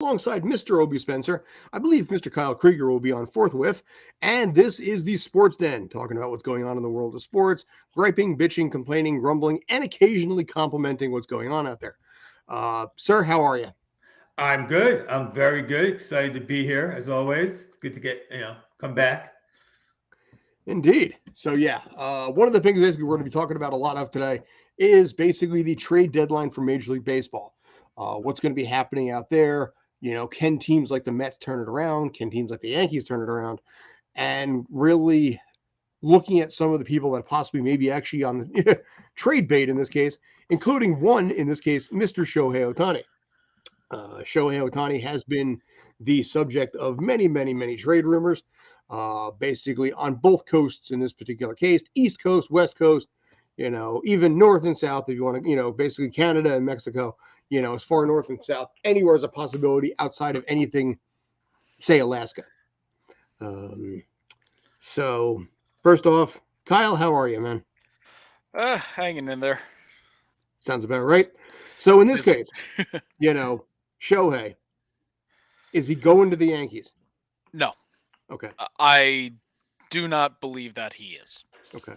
alongside Mr. Obie Spencer. I believe Mr. Kyle Krieger will be on forthwith. And this is the Sports Den, talking about what's going on in the world of sports, griping, bitching, complaining, grumbling, and occasionally complimenting what's going on out there. Sir, how are you? I'm good. I'm very good. Excited to be here as always. It's good to get come back. Indeed. So, yeah, one of the things we're going to be talking about a lot of today is basically the trade deadline for Major League Baseball. What's going to be happening out there? Can teams like the Mets turn it around? Can teams like the Yankees turn it around? And really looking at some of the people that possibly maybe actually on the trade bait in this case, including one in this case, Mr. Shohei Ohtani. Shohei Ohtani has been the subject of many, many, many trade rumors, basically on both coasts in this particular case, East Coast, West Coast, even North and South, if you want to, basically Canada and Mexico, as far north and south, anywhere is a possibility outside of anything, say Alaska. Um, so, first off, Kyle, how are you, man? Hanging in there. Sounds about right. So, in this Busy. case, Shohei, is he going to the Yankees? No, Okay. I do not believe that he is. Okay.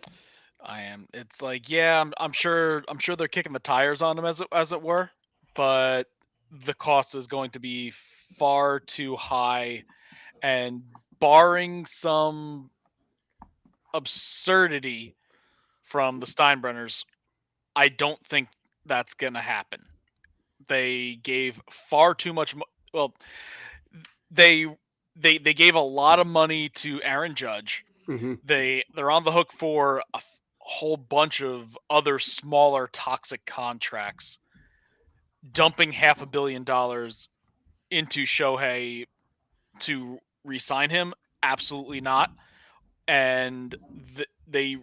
I am. It's like, yeah, I'm sure. I'm sure they're kicking the tires on him as it were, but the cost is going to be far too high, and barring some absurdity from the Steinbrenners, I don't think that's gonna happen. They gave far too much. Well, they they gave a lot of money to Aaron Judge. Mm-hmm. They're on the hook for a whole bunch of other smaller toxic contracts, dumping $500 million into Shohei to re-sign him. Absolutely not. And they,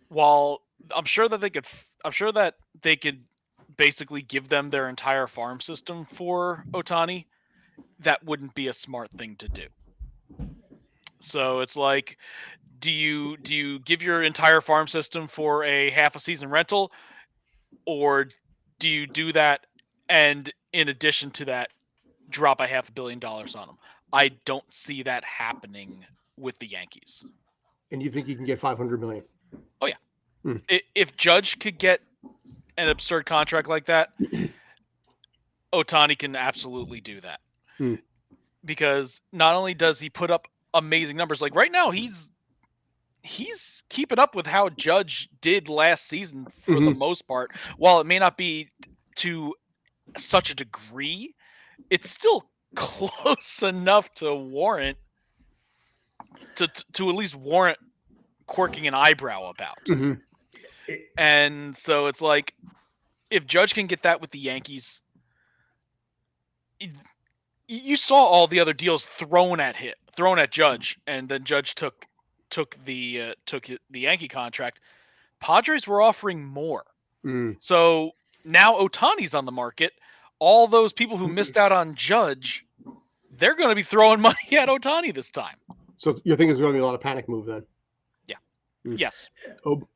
while I'm sure that they could basically give them their entire farm system for Ohtani. That wouldn't be a smart thing to do. So it's like, do you give your entire farm system for a half a season rental, or do you do that and in addition to that drop a $500 million on them? I don't see that happening with the Yankees. And you think he can get 500 million? Oh yeah, Hmm. if Judge could get an absurd contract like that, Ohtani can absolutely do that. Hmm. Because not only does he put up amazing numbers, like right now he's keeping up with how Judge did last season for the Mm-hmm. most part. While it may not be to such a degree, it's still close enough to warrant to at least warrant quirking an eyebrow about. Mm-hmm. And so it's like, if Judge can get that with the Yankees, you saw all the other deals thrown at Judge, and then Judge took the Yankee contract. Padres were offering more. Mm. So now Otani's on the market. All those people who missed out on Judge, they're going to be throwing money at Ohtani this time. So you think there's going to be a lot of panic move then? Yeah. Mm. Yes. Oh.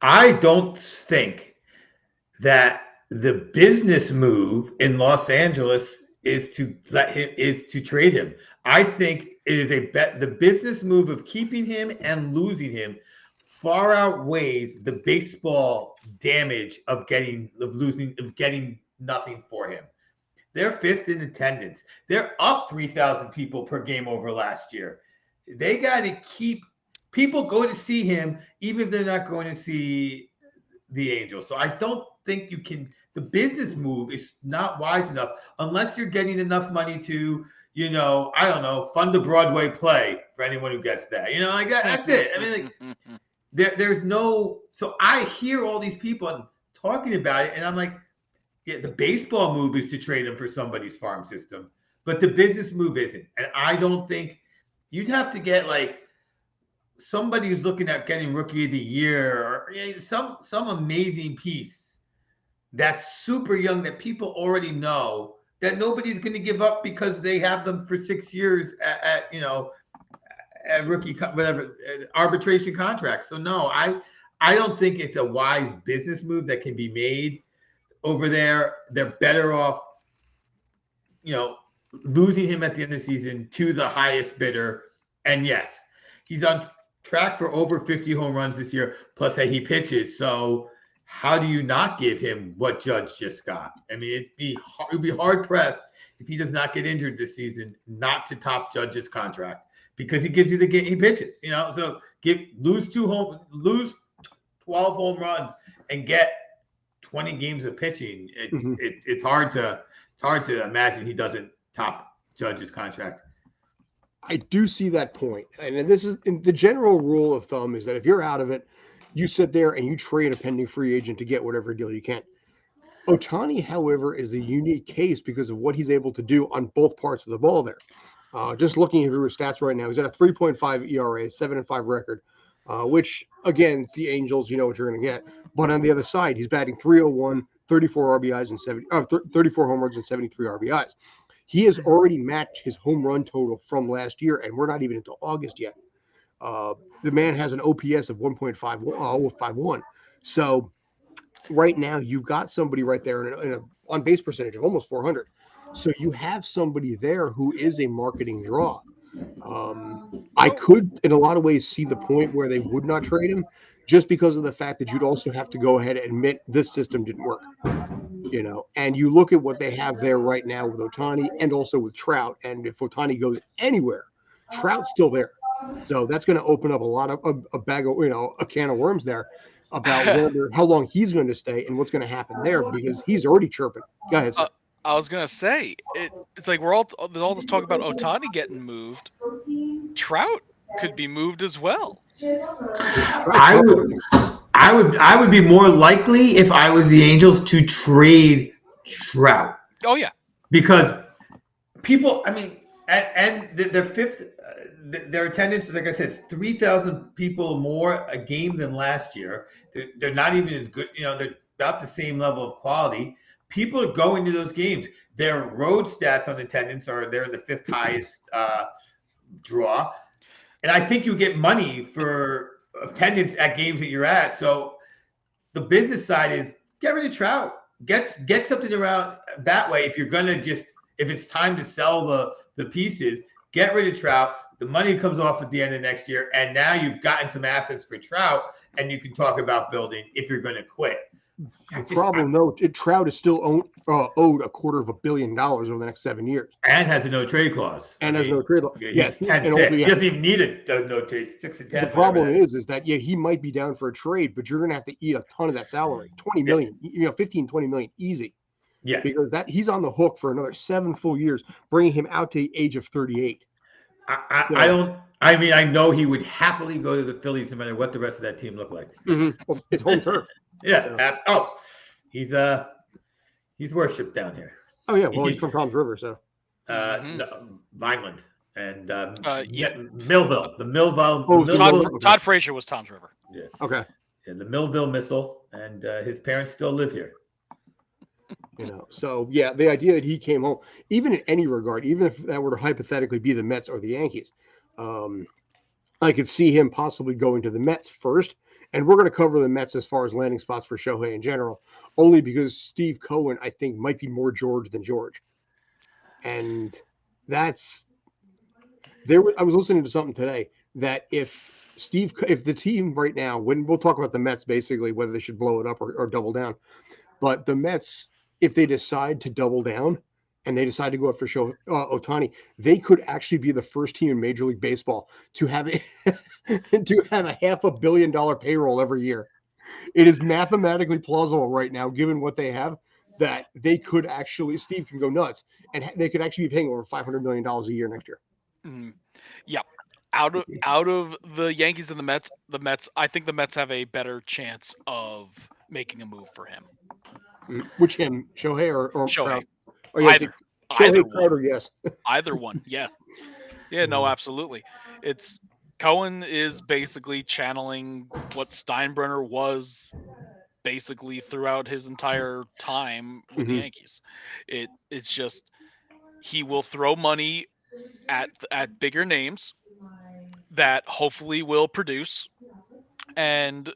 I don't think that the business move in Los Angeles is to trade him. I think it is a bet. The business move of keeping him and losing him far outweighs the baseball damage of getting nothing for him. They're fifth in attendance. They're up 3,000 people per game over last year. They got to keep people going to see him, even if they're not going to see the Angels. So I don't think you can. The business move is not wise enough unless you're getting enough money to, I don't know, fund a Broadway play for anyone who gets that. Like that's it. I mean, like there's no. So I hear all these people talking about it, and I'm like, yeah, the baseball move is to trade him for somebody's farm system, but the business move isn't. And I don't think you'd have to get like somebody who's looking at getting rookie of the year or some amazing piece that's super young that people already know that nobody's going to give up because they have them for 6 years at rookie whatever arbitration contracts. So no, I don't think it's a wise business move that can be made over there. They're better off you know, losing him at the end of the season to the highest bidder. And yes, he's on track for over 50 home runs this year. Plus, hey, he pitches. So, how do you not give him what Judge just got? I mean, it'd be hard pressed if he does not get injured this season not to top Judge's contract because he gives you the game he pitches. You know, so lose 12 home runs and get 20 games of pitching. Mhm. It's hard to imagine he doesn't top Judge's contract. I do see that point. And this is and the general rule of thumb is that if you're out of it, you sit there and you trade a pending free agent to get whatever deal you can. Ohtani, however, is a unique case because of what he's able to do on both parts of the ball there. Just looking through his stats right now, he's at a 3.5 ERA, 7-5 record, which, again, it's the Angels, you know what you're going to get. But on the other side, he's batting 301, 34 RBIs and 34 home runs and 73 RBIs. He has already matched his home run total from last year, and we're not even into August yet. The man has an OPS of 1.51. So right now, you've got somebody right there in a on base percentage of almost 400. So you have somebody there who is a marketing draw. I could, in a lot of ways, see the point where they would not trade him just because of the fact that you'd also have to go ahead and admit this system didn't work. And you look at what they have there right now with Ohtani and also with Trout. And if Ohtani goes anywhere, Trout's still there. So that's going to open up a lot of a bag of, a can of worms there about whether how long he's going to stay and what's going to happen there because he's already chirping. Go ahead, sir. I was gonna say it's like there's all this talk about Ohtani getting moved. Trout could be moved as well. I would I would be more likely if I was the Angels to trade Trout Oh yeah, because people, I mean, and their fifth, their attendance is like I said, it's 3,000 people more a game than last year. They're not even as good. They're about the same level of quality. People are going to those games. Their road stats on attendance they're in the fifth highest draw, and I think you get money for attendance at games that you're at. So the business side is get rid of Trout. Get something around that way. If you're gonna if it's time to sell the pieces, get rid of Trout. The money comes off at the end of next year, and now you've gotten some assets for Trout, and you can talk about building if you're going to quit. The problem, though, Trout is still owed $250 million over the next 7 years, and has a no trade clause. and has no trade clause. Yes, 10-6. He doesn't even need a no trade. 6 and 10. The problem is that he might be down for a trade, but you're going to have to eat a ton of that salary, 20 million, 15, 20 million, easy. Yeah, because he's on the hook for another 7 full years, bringing him out to the age of 38. I don't. I mean, I know he would happily go to the Phillies no matter what the rest of that team looked like. Mm-hmm. Well, it's home turf. Yeah. He's worshipped down here. Oh yeah. Well, he's from Tom's River, so. No, Vineland and Millville. The Millville. Todd Frazier was Tom's River. Yeah. Okay. Yeah, the Millville Missile, and his parents still live here. So yeah, the idea that he came home, even in any regard, even if that were to hypothetically be the Mets or the Yankees, I could see him possibly going to the Mets first. And we're going to cover the Mets as far as landing spots for Shohei in general, only because Steve Cohen, I think, might be more George than George. And that's there. I was listening to something today that if the team right now, when we'll talk about the Mets, basically whether they should blow it up or double down, but the Mets, if they decide to double down and they decide to go up for Ohtani, they could actually be the first team in Major League Baseball to have a $500 million payroll every year. It is mathematically plausible right now, given what they have, that they could actually, Steve can go nuts, and they could actually be paying over $500 million a year next year. Mm-hmm. Yeah. Out of the Yankees and the Mets, I think the Mets have a better chance of making a move for him. Which him, Shohei or Shohei? Oh, yeah, either Crowder, yes. Either one, yeah. Yeah, no, absolutely. It's Cohen is basically channeling what Steinbrenner was basically throughout his entire time with the Yankees. It's just he will throw money at bigger names that hopefully will produce, and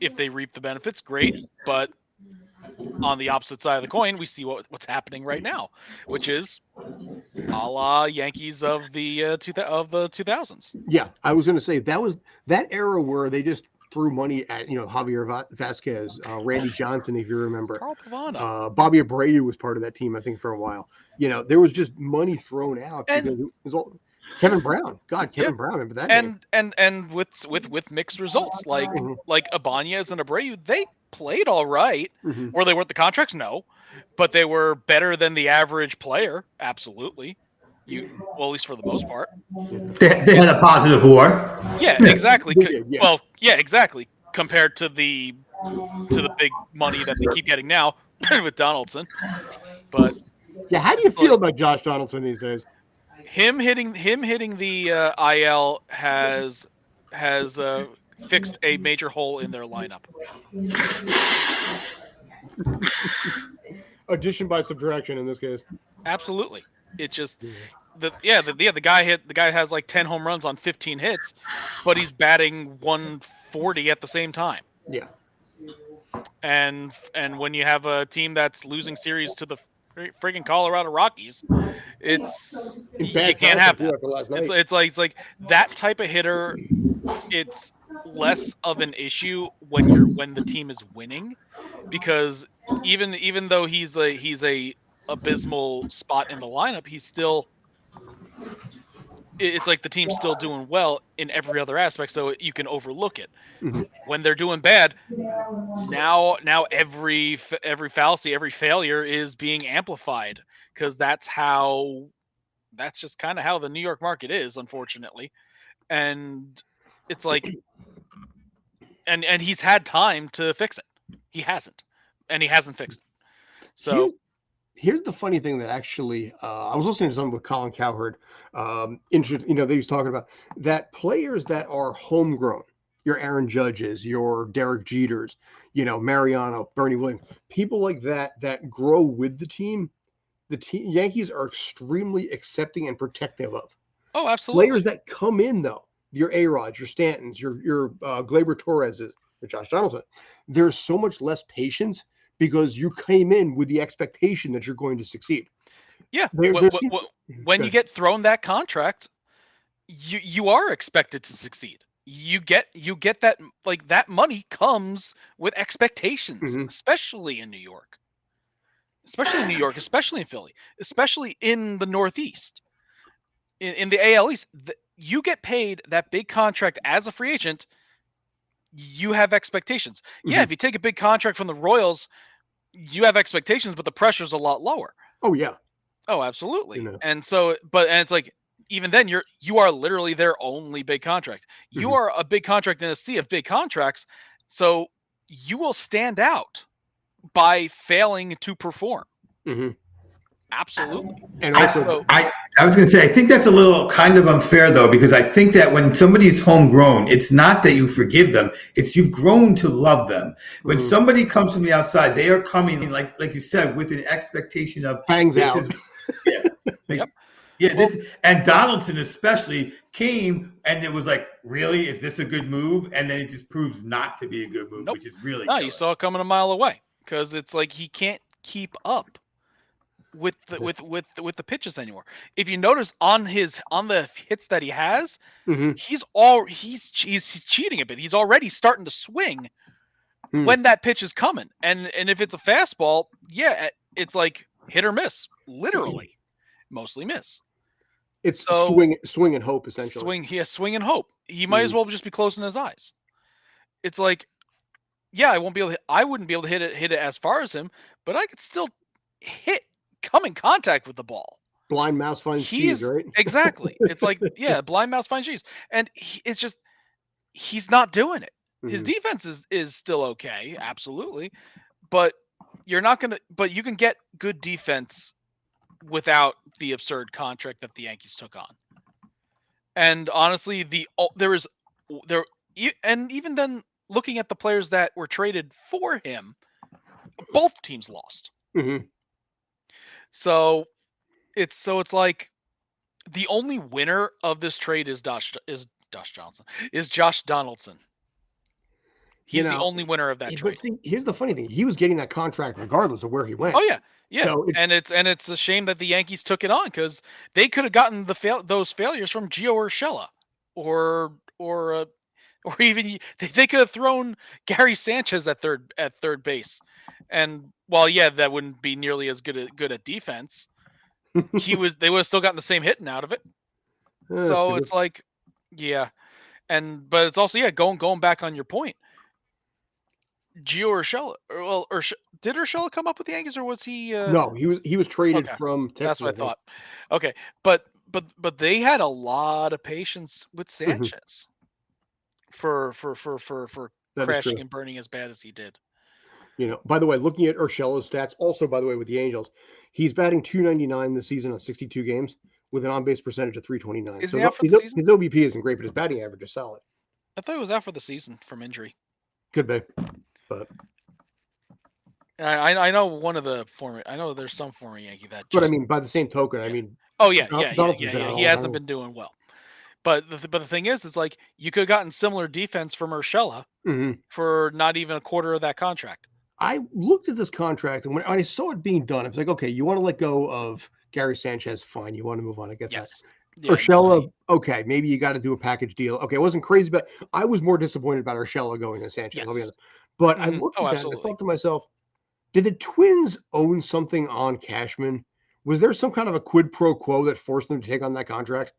if they reap the benefits, great. But on the opposite side of the coin, we see what's happening right now, which is a la Yankees of the 2000s. Yeah, I was going to say that was that era where they just threw money at Javier Vasquez, Randy Johnson, if you remember. Carl Pavano. Bobby Abreu was part of that team, I think, for a while. There was just money thrown out And- because it was all Kevin Brown. God, Kevin Brown, remember that name? And with mixed results, like Mhm. Ibanez and Abreu, they played all right. Mhm. Were they worth the contracts? No, but they were better than the average player. Absolutely. Well, at least for the most part. They had a positive WAR. Yeah, exactly. They did, yeah. Well, yeah, exactly. Compared to the big money that they keep getting now with Donaldson, but Yeah, how do you feel about Josh Donaldson these days? him hitting the IL has fixed a major hole in their lineup. Addition by subtraction in this case. Absolutely. It's just the guy has like 10 home runs on 15 hits, but he's batting 140 at the same time. Yeah. And when you have a team that's losing series to the friggin' Colorado Rockies, it's you can't have that. It's like that type of hitter. It's less of an issue when the team is winning, because even though he's a abysmal spot in the lineup, it's like the team's still doing well in every other aspect, so you can overlook it. Mhm. When they're doing bad, now every fallacy, every failure is being amplified, because that's just kind of how the New York market is, unfortunately. And it's like, and he's had time to fix it. He hasn't, and he hasn't fixed it. So here's the funny thing that actually, I was listening to something with Colin Cowherd. That he was talking about that players that are homegrown, your Aaron Judges, your Derek Jeters, Mariano, Bernie Williams, people like that grow with the team. The Yankees are extremely accepting and protective of. Oh, absolutely. Players that come in though, your A-Rods, your Stantons, your Gleyber Torreses, your Josh Donaldson, there's so much less patience because you came in with the expectation that you're going to succeed. Yeah. When you get thrown that contract, you are expected to succeed. You get that, like, that money comes with expectations, especially in New York. Especially in New York, especially in Philly, especially in the Northeast. In the AL East, you get paid that big contract as a free agent, you have expectations. Yeah, if you take a big contract from the Royals, you have expectations, but the pressure's a lot lower. Oh yeah. Oh, absolutely. And so, and it's like, even then, you are literally their only big contract. You are a big contract in a sea of big contracts, so you will stand out by failing to perform. Absolutely. And also, I was going to say, I think that's a little kind of unfair, though, because I think that when somebody's homegrown, it's not that you forgive them; it's you've grown to love them. When somebody comes from the outside, they are coming, like you said, with an expectation of fangs out. And Donaldson especially came, and it was like, really, is this a good move? And then it just proves not to be a good move, which is really you saw it coming a mile away, because it's like he can't keep up with the pitches anymore. If you notice on the hits that he has, he's cheating a bit. He's already starting to swing when that pitch is coming, and if it's a fastball, it's like hit or miss, literally, mostly miss. It's swing and hope, essentially. Swing and hope. He might as well just be closing his eyes. It's like, I wouldn't be able to hit it as far as him, but I could still come in contact with the ball. Blind mouse finds cheese, right? Exactly. It's like, blind mouse finds cheese, and it's just he's not doing it. His defense is still okay, absolutely, but you're not gonna. But you can get good defense without the absurd contract that the Yankees took on. And honestly, and even then, looking at the players that were traded for him, both teams lost. So it's like the only winner of this trade is Josh Donaldson. He's the only winner of that trade. But see, here's the funny thing: he was getting that contract regardless of where he went. Oh yeah, yeah. So and it's a shame that the Yankees took it on, because they could have gotten those failures from Gio Urshela, or even they could have thrown Gary Sanchez at third base, and while that wouldn't be nearly as good at defense, they would have still gotten the same hitting out of it. So it's like, yeah, but it's also going back on your point. Gio Urshela, did Urshela come up with the Yankees, or was he? No, he was traded Okay, from Texas. that's what I thought. Okay, but they had a lot of patience with Sanchez for crashing and burning as bad as he did. By the way, looking at Urshela's stats, also by the way with the Angels, he's batting .299 this season on 62 games with an on-base percentage of .329. Is he out for the season? His OBP isn't great, but his batting average is solid. I thought he was out for the season from injury. Could be, but I know one of the former. I know there's some former Yankee that. But I mean, by the same token, I mean. Oh yeah. He hasn't been doing well. But the thing is, it's like you could have gotten similar defense from Urshela for not even a quarter of that contract. I looked at this contract, and when I saw it being done, I was like, okay, you want to let go of Gary Sanchez, fine. You want to move on, I get that. Yeah, Urshela, okay, maybe you got to do a package deal. Okay, it wasn't crazy, but I was more disappointed about Urshela going to Sanchez. I'll be honest. But I looked at that and I thought to myself, did the Twins own something on Cashman? Was there some kind of a quid pro quo that forced them to take on that contract?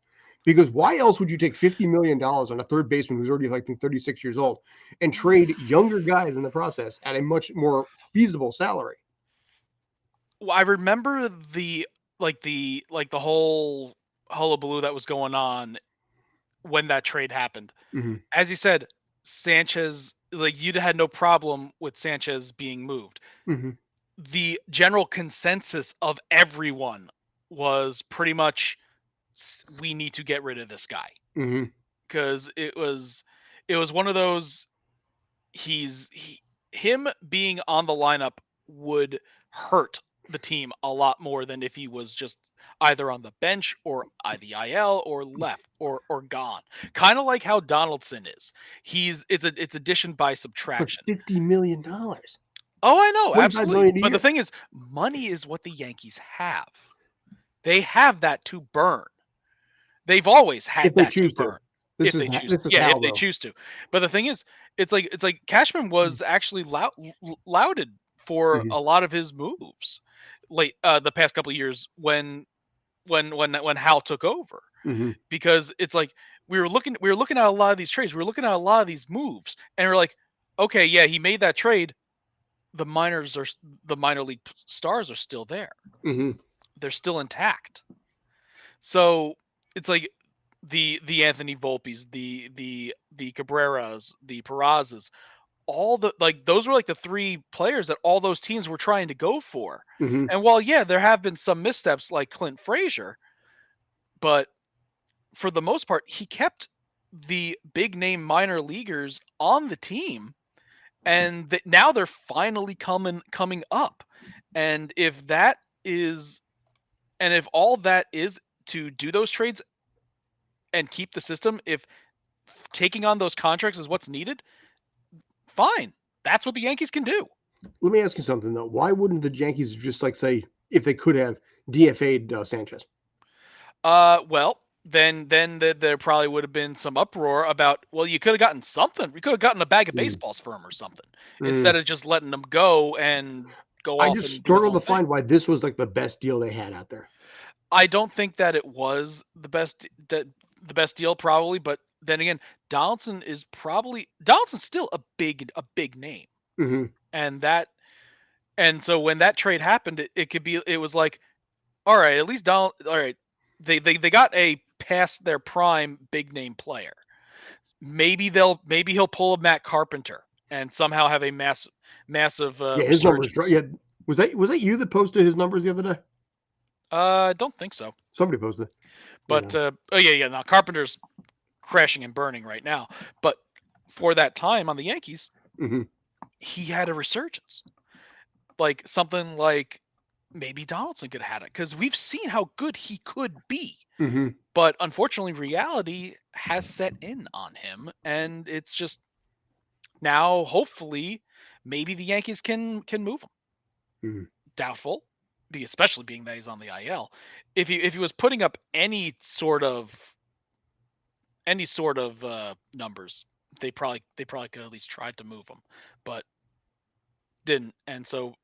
Because why else would you take $50 million on a third baseman who's already 36 years old and trade younger guys in the process at a much more feasible salary? Well, I remember the whole hullabaloo that was going on when that trade happened. As you said, Sanchez, you'd had no problem with Sanchez being moved. The general consensus of everyone was pretty much, we need to get rid of this guy, because it was one of those, him being on the lineup would hurt the team a lot more than if he was just either on the bench or the IL or left or gone. Kind of like how Donaldson is. It's addition by subtraction. For $50 million. Oh, I know, absolutely. But the thing is, money is what the Yankees have. They have that to burn. They've always had that to burn. If they choose to. But the thing is, it's like Cashman was actually lauded for a lot of his moves the past couple of years when Hal took over. Because it's like we were looking at a lot of these trades, we were looking at a lot of these moves, and we're like, okay, yeah, he made that trade. The minor league stars are still there. They're still intact. So it's like the Anthony Volpes, the Cabreras, the Perazzas, all those were the three players that all those teams were trying to go for. And while there have been some missteps like Clint Frazier, but for the most part, he kept the big name minor leaguers on the team, and now they're finally coming up. And if all that is to do those trades and keep the system, if taking on those contracts is what's needed, fine. That's what the Yankees can do. Let me ask you something, though. Why wouldn't the Yankees just say, if they could have, DFA'd Sanchez? Well, then there probably would have been some uproar about, well, you could have gotten something. We could have gotten a bag of baseballs for him or something, instead of just letting them go and go off. I just struggle to find why this was the best deal they had out there. I don't think that it was the best deal, probably, but then again, Donaldson's still a big name. And so when that trade happened, it was like, all right, at least all right, they got a past their prime big name player. Maybe he'll pull a Matt Carpenter and somehow have a massive his numbers. Yeah, was that you that posted his numbers the other day? I don't think so. Somebody posted. But now Carpenter's crashing and burning right now. But for that time on the Yankees, he had a resurgence. Like something like maybe Donaldson could have had it, because we've seen how good he could be. But unfortunately, reality has set in on him, and it's just Now, hopefully, maybe the Yankees can move him. Mhm. Doubtful, especially being that he's on the IL. If he was putting up any sort of numbers, they probably could at least try to move him, but didn't, and so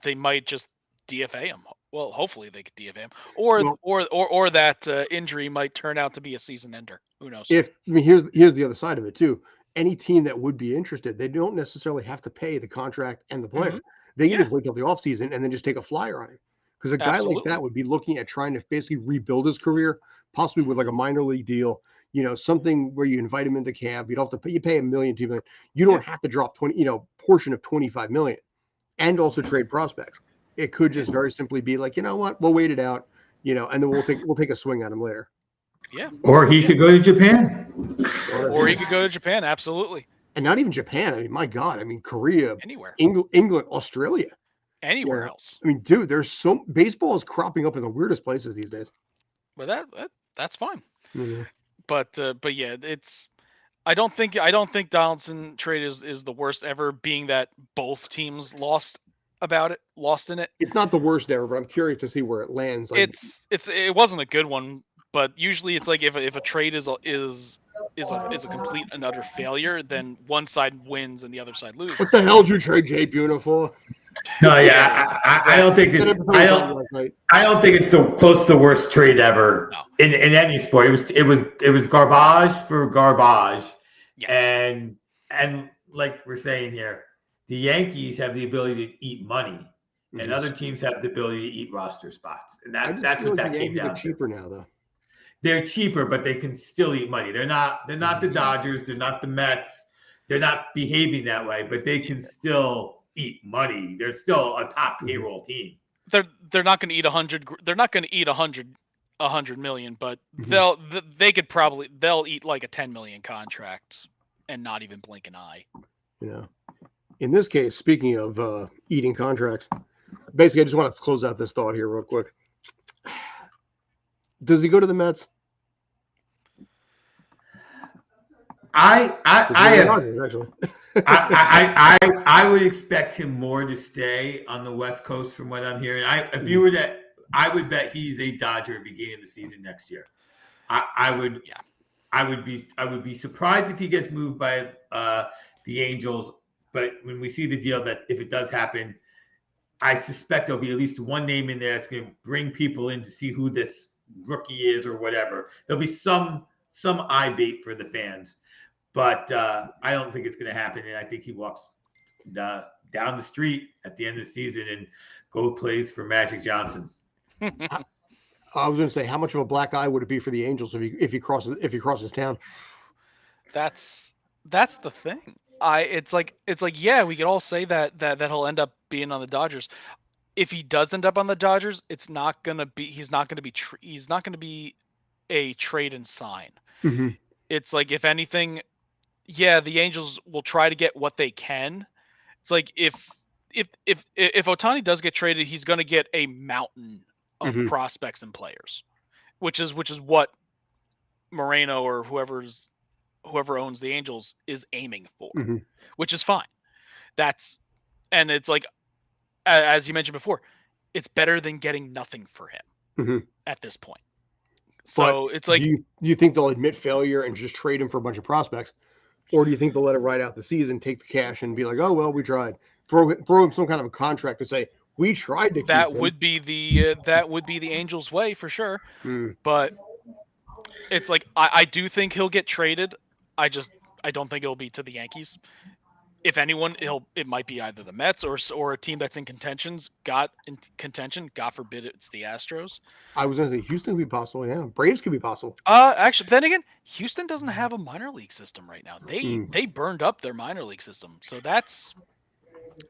they might just DFA him. Well, hopefully they could DFA him, Well, or that injury might turn out to be a season ender. Who knows? here's the other side of it too. Any team that would be interested, they don't necessarily have to pay the contract and the player. Mm-hmm. They can Yeah. just wait till the offseason and then just take a flyer on him. Because a guy like Absolutely. that would be looking at trying to basically rebuild his career, possibly with like a minor league deal, something where you invite him into camp. You don't have to pay, you pay $1 million, $2 million. You don't have to drop 20, portion of 25 million and also trade prospects. It could just very simply be like, you know what, we'll wait it out, and then we'll take a swing at him later. Yeah. Or he could go to Japan. Or he could go to Japan. Absolutely. And not even Japan. I mean, my God. I mean, Korea, Anywhere. England, Australia. Anywhere else. I mean, dude, baseball is cropping up in the weirdest places these days. But that's fine. Mm-hmm. But yeah, it's. I don't think Donaldson trade is the worst ever, being that both teams lost in it. It's not the worst ever, but I'm curious to see where it lands. Like, it wasn't a good one, but usually it's like if a trade is a complete and utter failure, then one side wins and the other side loses. what the hell did you trade Jay Buhner for? No, yeah, I don't think I don't think it's the close to the worst trade ever in any sport. It was garbage for garbage, yes. and like we're saying here, the Yankees have the ability to eat money, and other teams have the ability to eat roster spots, and that's what that came down to. Cheaper now, though. They're cheaper, but they can still eat money. They're not the Dodgers. They're not the Mets. They're not behaving that way, but they can still eat money. They're still a top payroll team. They're not going to eat 100. They're not going to eat 100 million, but they'll eat like a 10 million contract and not even blink an eye. Yeah. In this case, speaking of eating contracts, basically, I just want to close out this thought here real quick. Does he go to the Mets? I would expect him more to stay on the West Coast from what I'm hearing. I would bet he's a Dodger beginning of the season next year. I would be surprised if he gets moved by the Angels, but when we see the deal, that if it does happen, I suspect there'll be at least one name in there that's going to bring people in to see who this rookie is or whatever. There'll be some eye bait for the fans. But I don't think it's going to happen, and I think he walks down the street at the end of the season and plays for Magic Johnson. I was going to say, how much of a black eye would it be for the Angels if he crosses town? That's the thing. It's like yeah, we could all say that he'll end up being on the Dodgers. If he does end up on the Dodgers, he's not going to be a trade and sign. Mm-hmm. It's like, if anything, yeah, the Angels will try to get what they can. It's like if Ohtani does get traded, he's going to get a mountain of prospects and players, which is what Moreno or whoever owns the Angels is aiming for, which is fine. And it's like, as you mentioned before, it's better than getting nothing for him at this point. So it's like, do you think they'll admit failure and just trade him for a bunch of prospects, or do you think they'll let it ride out the season, take the cash, and be like, oh well, we tried, throw him some kind of a contract and say we tried to? That would be the Angels' way for sure. But it's like, I do think he'll get traded. I don't think it'll be to the Yankees. If anyone, it might be either the Mets or a team that's in contention. God forbid it's the Astros. I was going to say Houston could be possible. Yeah, Braves could be possible. Actually, then again, Houston doesn't have a minor league system right now. They burned up their minor league system, so that's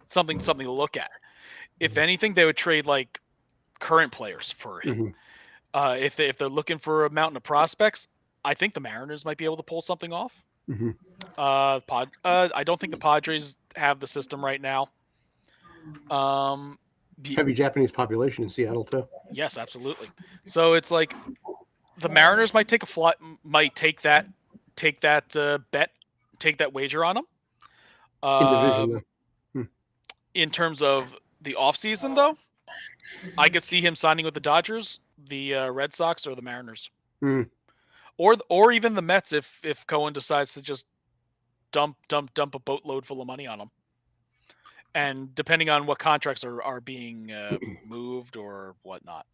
something to look at. If anything, they would trade like current players for him. If they're looking for a mountain of prospects, I think the Mariners might be able to pull something off. I don't think the Padres have the system right now. Heavy Japanese population in Seattle too. Yes, absolutely. So it's like the Mariners might take that wager on them. In division, though. In terms of the offseason, though, I could see him signing with the Dodgers, the Red Sox, or the Mariners, or even the Mets if Cohen decides to just dump a boatload full of money on him. And depending on what contracts are being moved or whatnot.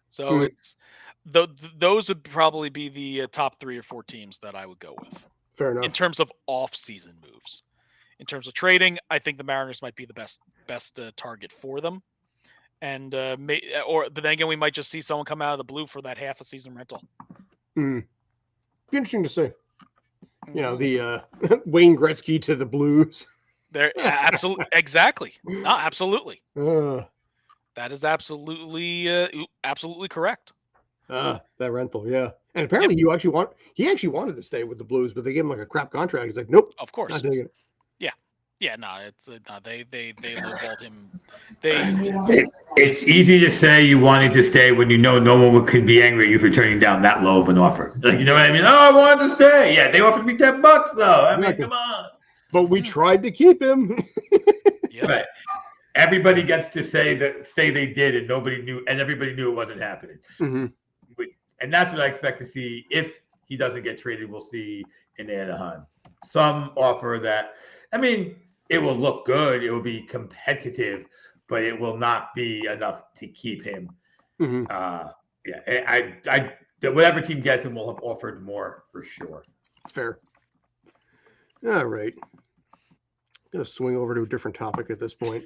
So it's those would probably be the top 3 or 4 teams that I would go with. Fair enough. In terms of off-season moves. In terms of trading, I think the Mariners might be the best target for them. And but then again, we might just see someone come out of the blue for that half a season rental. Be interesting to see. You know, the Wayne Gretzky to the Blues. There, absolutely, exactly. No, absolutely. That is absolutely correct. That rental, yeah. And apparently, he actually wanted to stay with the Blues, but they gave him like a crap contract. He's like, nope. Of course. Not taking it. Yeah, no, it's no, they lowballed him. It's easy to say you wanted to stay when you know no one could be angry at you for turning down that low of an offer. Like, you know what I mean? Oh, I wanted to stay. Yeah, they offered me $10 though. I mean, come on. But we tried to keep him. Yep. Right. Everybody gets to say they did, and everybody knew it wasn't happening. And that's what I expect to see if he doesn't get traded. We'll see in Anaheim some offer that, I mean, it will look good. It will be competitive, but it will not be enough to keep him. Whatever team gets him will have offered more for sure. Fair. All right. I'm going to swing over to a different topic at this point.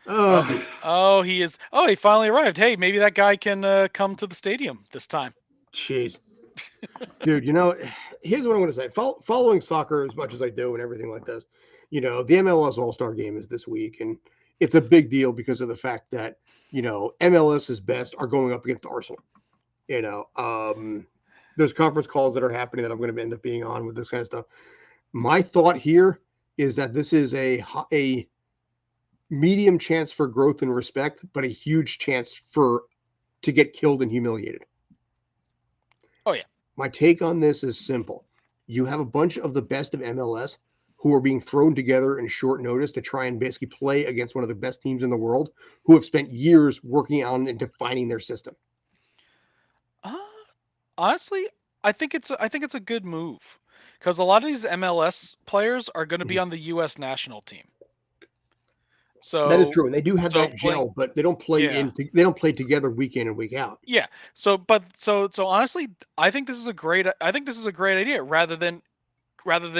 He finally arrived. Hey, maybe that guy can come to the stadium this time. Jeez. Dude, you know, here's what I'm going to say. Following soccer as much as I do and everything like this, you know, the MLS All-Star Game is this week, and it's a big deal because of the fact that, you know, MLS's best are going up against Arsenal. You know, there's conference calls that are happening that I'm going to end up being on with this kind of stuff. My thought here is that this is a medium chance for growth and respect, but a huge chance to get killed and humiliated. Oh, yeah. My take on this is simple. You have a bunch of the best of MLS who are being thrown together in short notice to try and basically play against one of the best teams in the world who have spent years working on and defining their system. Honestly, I think it's a good move because a lot of these MLS players are going to be on the U.S. national team. So that is true, and they do have that gel, but they don't play they don't play together week in and week out. Yeah. So honestly, I think this is a great idea rather than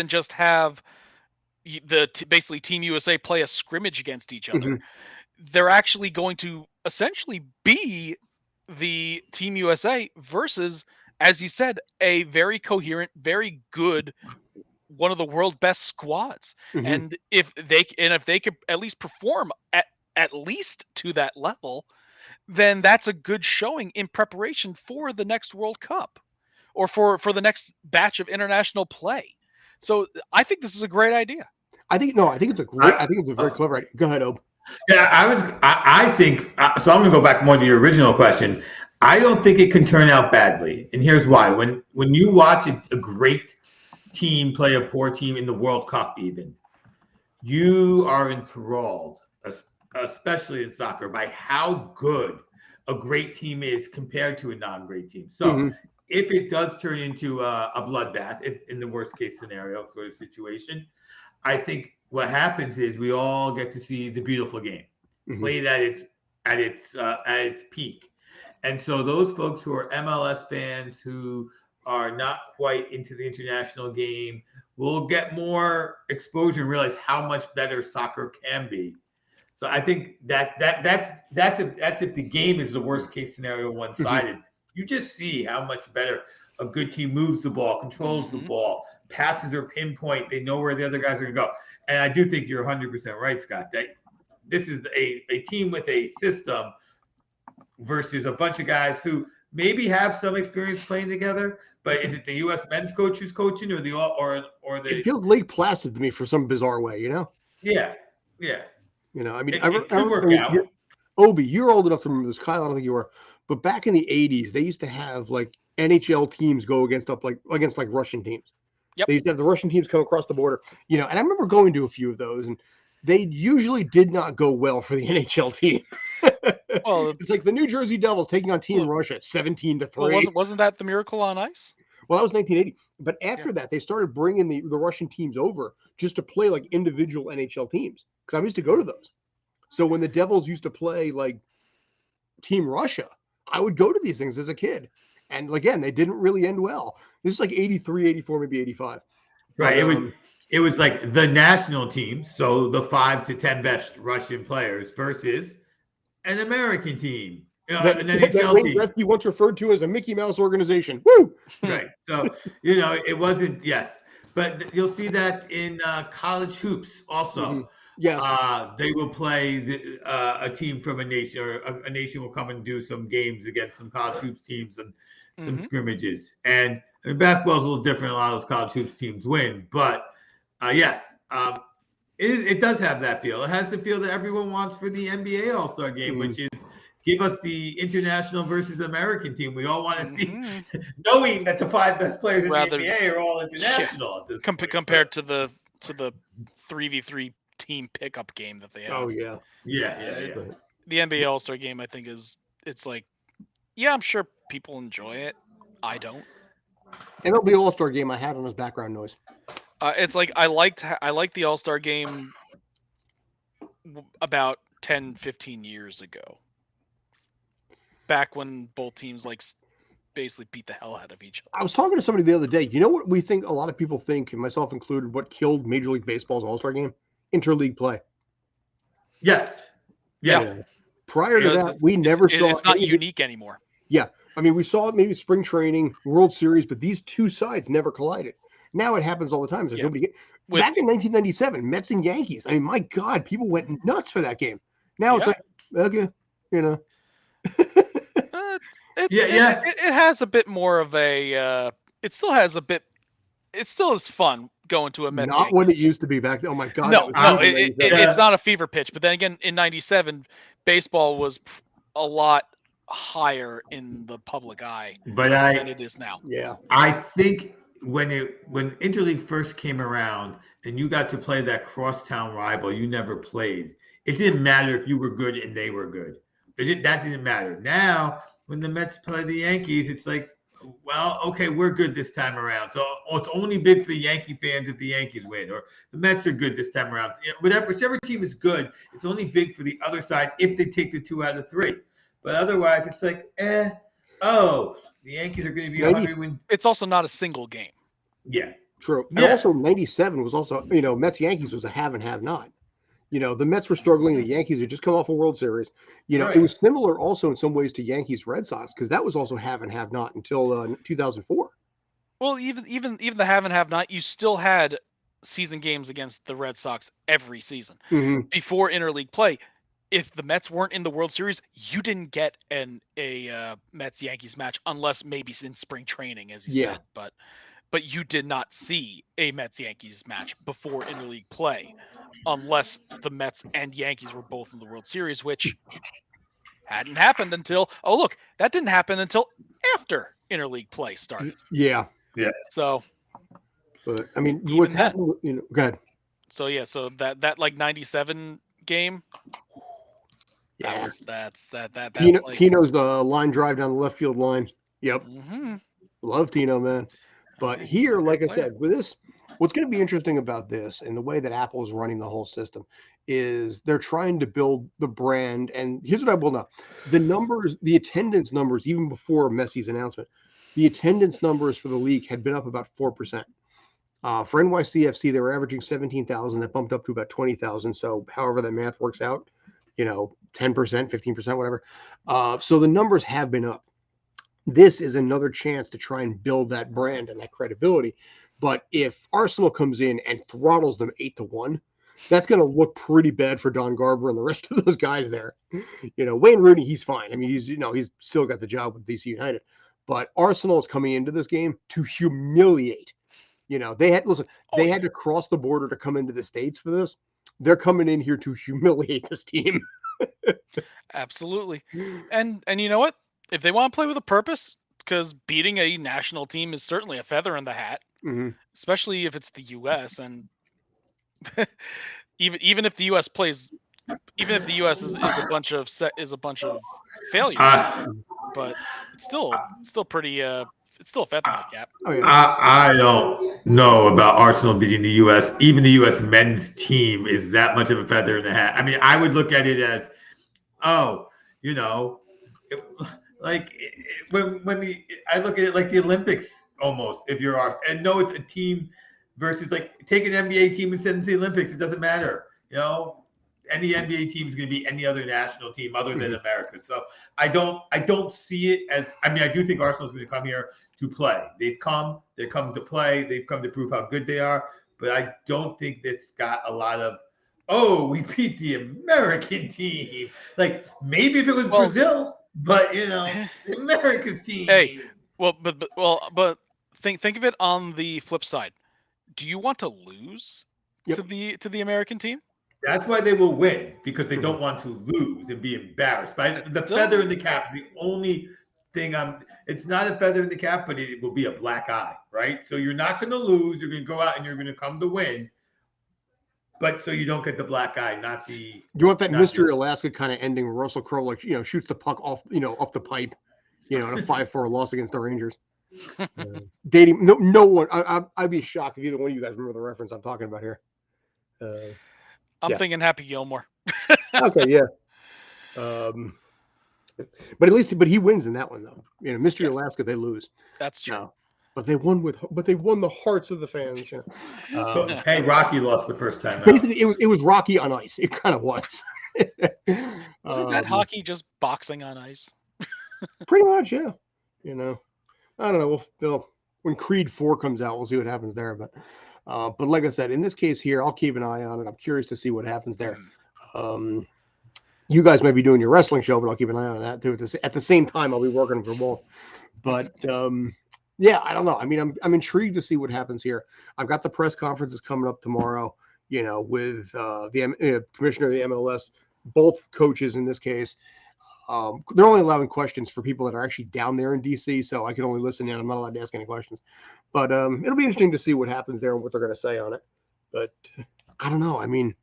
just have basically Team USA play a scrimmage against each other. They're actually going to essentially be the Team USA versus, as you said, a very coherent, very good, one of the world's best squads. And if they could at least perform at least to that level, then that's a good showing in preparation for the next World Cup or for the next batch of international play. So I think this is a great idea. I think it's a very clever idea. Go ahead, Ob. Yeah, I think so. I'm going to go back more to your original question. I don't think it can turn out badly, and here's why. When you watch a great team play a poor team in the World Cup, even, you are enthralled, especially in soccer, by how good a great team is compared to a non-great team. So if it does turn into a bloodbath, in the worst case scenario sort of situation, I think what happens is we all get to see the beautiful game played at its peak. And so those folks who are MLS fans who are not quite into the international game will get more exposure and realize how much better soccer can be. So I think that's if the game is the worst case scenario, one-sided. You just see how much better a good team moves the ball, controls the ball, passes are pinpoint. They know where the other guys are going to go. And I do think you're 100% right, Scott, that this is a team with a system versus a bunch of guys who maybe have some experience playing together, but is it the U.S. men's coach who's coaching or the? It feels Lake Placid to me for some bizarre way, you know? Yeah. You know, I mean, it could work out. Obi, you're old enough to remember this. Kyle, I don't think you were, but back in the '80s, they used to have like NHL teams go against Russian teams. Yep. They used to have the Russian teams come across the border, and I remember going to a few of those, and they usually did not go well for the NHL team. Well, It's like the New Jersey Devils taking on Team Well- Russia at 17-3. well, wasn't that the Miracle on Ice? Well, that was 1980. But after that, they started bringing the Russian teams over just to play like individual NHL teams. Because I used to go to those. So when the Devils used to play like Team Russia, I would go to these things as a kid. And again, they didn't really end well. This is like 83, 84, maybe 85. Right. But, It was like the national team, so the 5 to 10 best Russian players versus an American team, that an NHL Wayne team. Gretzky once referred to as a Mickey Mouse organization. Woo! Right. So, it wasn't, yes. But you'll see that in college hoops also. Mhm. Yes. They will play a team from a nation, or a nation will come and do some games against some college hoops teams and some scrimmages. And basketball is a little different. A lot of those college hoops teams win. But yes, it does have that feel. It has the feel that everyone wants for the NBA All-Star game, which is give us the international versus American team. We all want to see, knowing that the 5 best players in the NBA are all international at this point. Compared to the 3v3 team pickup game that they have. Oh, yeah. Yeah. The NBA All-Star game, I think, it's like, yeah, I'm sure people enjoy it. I don't. MLB All-Star game I had on as background noise. It's like I liked the All-Star game about 10, 15 years ago. Back when both teams like basically beat the hell out of each other. I was talking to somebody the other day. You know what we think, a lot of people think, and myself included, what killed Major League Baseball's All-Star game? Interleague play. Yes. Yeah. Prior to that, we never saw. It's not unique anymore. Yeah. I mean, we saw it maybe spring training, World Series, but these two sides never collided. Now it happens all the time. Back in 1997, Mets and Yankees. I mean, my God, people went nuts for that game. Now it's like, okay, It has a bit more of a. It still is fun going to a Mets. Not what it used to be back then. Oh my God. No, it's not a fever pitch. But then again, in '97, baseball was a lot higher in the public eye than it is now. Yeah, I think when Interleague first came around and you got to play that crosstown rival you never played, it didn't matter if you were good and they were good. That didn't matter. Now, when the Mets play the Yankees, it's like, well, okay, we're good this time around. So it's only big for the Yankee fans if the Yankees win, or the Mets are good this time around. Whichever team is good, it's only big for the other side if they take the 2 out of 3. But otherwise, it's like, the Yankees are going to be a 100 win. It's also not a single game. Yeah. True. And also 97 was also, Mets Yankees was a have and have not. The Mets were struggling. The Yankees had just come off a World Series. It was similar also in some ways to Yankees Red Sox, because that was also have and have not until 2004. Well, even the have and have not, you still had season games against the Red Sox every season. Before interleague play. If the Mets weren't in the World Series, you didn't get a Mets Yankees match unless maybe in spring training, as you said. But you did not see a Mets Yankees match before interleague play, unless the Mets and Yankees were both in the World Series, which hadn't happened until that didn't happen until after interleague play started. Yeah. So, but I mean, what's happened? Go ahead. So that like 97 game. Yeah. That's like, Tino's line drive down the left field line. Yep. Love Tino, man. But here, like I said, with this, what's going to be interesting about this and the way that Apple is running the whole system is they're trying to build the brand. And here's what I will know. The numbers, the attendance numbers, even before Messi's announcement, the attendance numbers for the league had been up about 4%. For NYCFC, they were averaging 17,000. That bumped up to about 20,000. So however that math works out, 10%, 15%, whatever. So the numbers have been up. This is another chance to try and build that brand and that credibility. But if Arsenal comes in and throttles them 8-1, that's going to look pretty bad for Don Garber and the rest of those guys there. Wayne Rooney, he's fine. I mean, he's still got the job with DC United. But Arsenal is coming into this game to humiliate. They had to cross the border to come into the States for this. They're coming in here to humiliate this team. Absolutely. And you know what? If they want to play with a purpose, because beating a national team is certainly a feather in the hat. especially if it's the U.S. and even if the U.S. plays, even if the U.S. is a bunch of failures, I but it's still pretty it's still a feather in the cap. Oh yeah. I don't know about Arsenal beating the U.S. Even the U.S. men's team is that much of a feather in the hat. I mean, I would look at it as, oh, you know, it, like I look at it like the Olympics almost. If you're off, and no, it's a team versus like take an NBA team and send them to the Olympics. It doesn't matter, Any NBA team is going to be any other national team other than America. So I don't see it as. I mean, I do think Arsenal's going to come here to play. They're come to play. They've come to prove how good they are. But I don't think that's got a lot of, oh, we beat the American team. Like maybe if it was Brazil, but America's team. Hey, but think of it on the flip side. Do you want to lose to the American team? That's why they will win, because they don't want to lose and be embarrassed. But the feather in the cap is the only thing it's not a feather in the cap, but it will be a black eye, right? So you're not going to lose. You're going to go out and you're going to come to win. But so you don't get the black eye, not the. You want that Mystery Alaska kind of ending where Russell Crowe shoots the puck off off the pipe, in a 5-4 loss against the Rangers. Dating no one. I'd be shocked if either one of you guys remember the reference I'm talking about here. I'm thinking Happy Gilmore. Okay, yeah. But at least he wins in that one though. Mystery Alaska they lose. That's true. No. But they won the hearts of the fans. Hey, Rocky lost the first time. Basically, it was Rocky on ice. It kind of was. Isn't that hockey just boxing on ice? Pretty much, yeah. I don't know. When Creed 4 comes out, we'll see what happens there. But like I said, in this case here, I'll keep an eye on it. I'm curious to see what happens there. You guys might be doing your wrestling show, but I'll keep an eye on that too. At the same time, I'll be working for both. But yeah, I don't know. I mean, I'm intrigued to see what happens here. I've got the press conferences coming up tomorrow. With the commissioner of the MLS, both coaches in this case. They're only allowing questions for people that are actually down there in DC, so I can only listen in. I'm not allowed to ask any questions. But it'll be interesting to see what happens there and what they're going to say on it. But I don't know. I mean,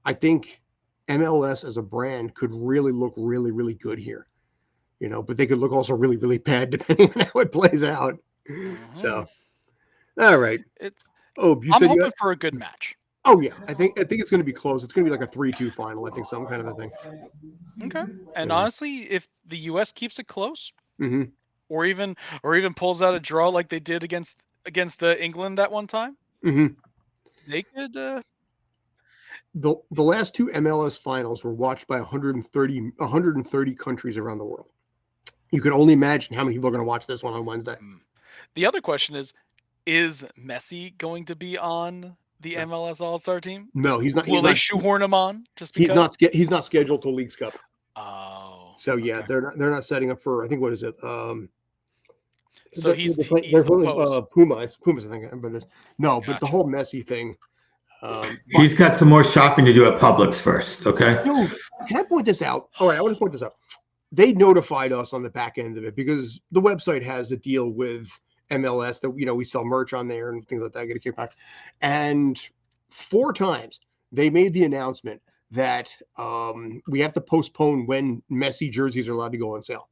I think MLS as a brand could really look really, really good here. But they could look also really, really bad depending on how it plays out. So, all right. I'm hoping for a good match. Oh yeah, I think it's going to be close. It's going to be like a 3-2 final. I think some kind of a thing. Okay. And honestly, if the U.S. keeps it close, or even pulls out a draw like they did against England that one time, they could. The last 2 MLS finals were watched by 130 countries around the world. You can only imagine how many people are going to watch this one on Wednesday. The other question is Messi going to be on the MLS All-Star team? No, he's not. Will they shoehorn him on just because? He's not scheduled to Leagues Cup. Oh. So yeah, they're not setting up for. I think what is it? So he's they're Pumas. I think, but no. Gotcha. But the whole Messi thing. He's got some more shopping to do at Publix first. Okay. Dude, can I point this out? All right, I want to point this out. They notified us on the back end of it because the website has a deal with MLS that we sell merch on there and things like that. I get a kickback, and 4 times they made the announcement that we have to postpone when Messi jerseys are allowed to go on sale.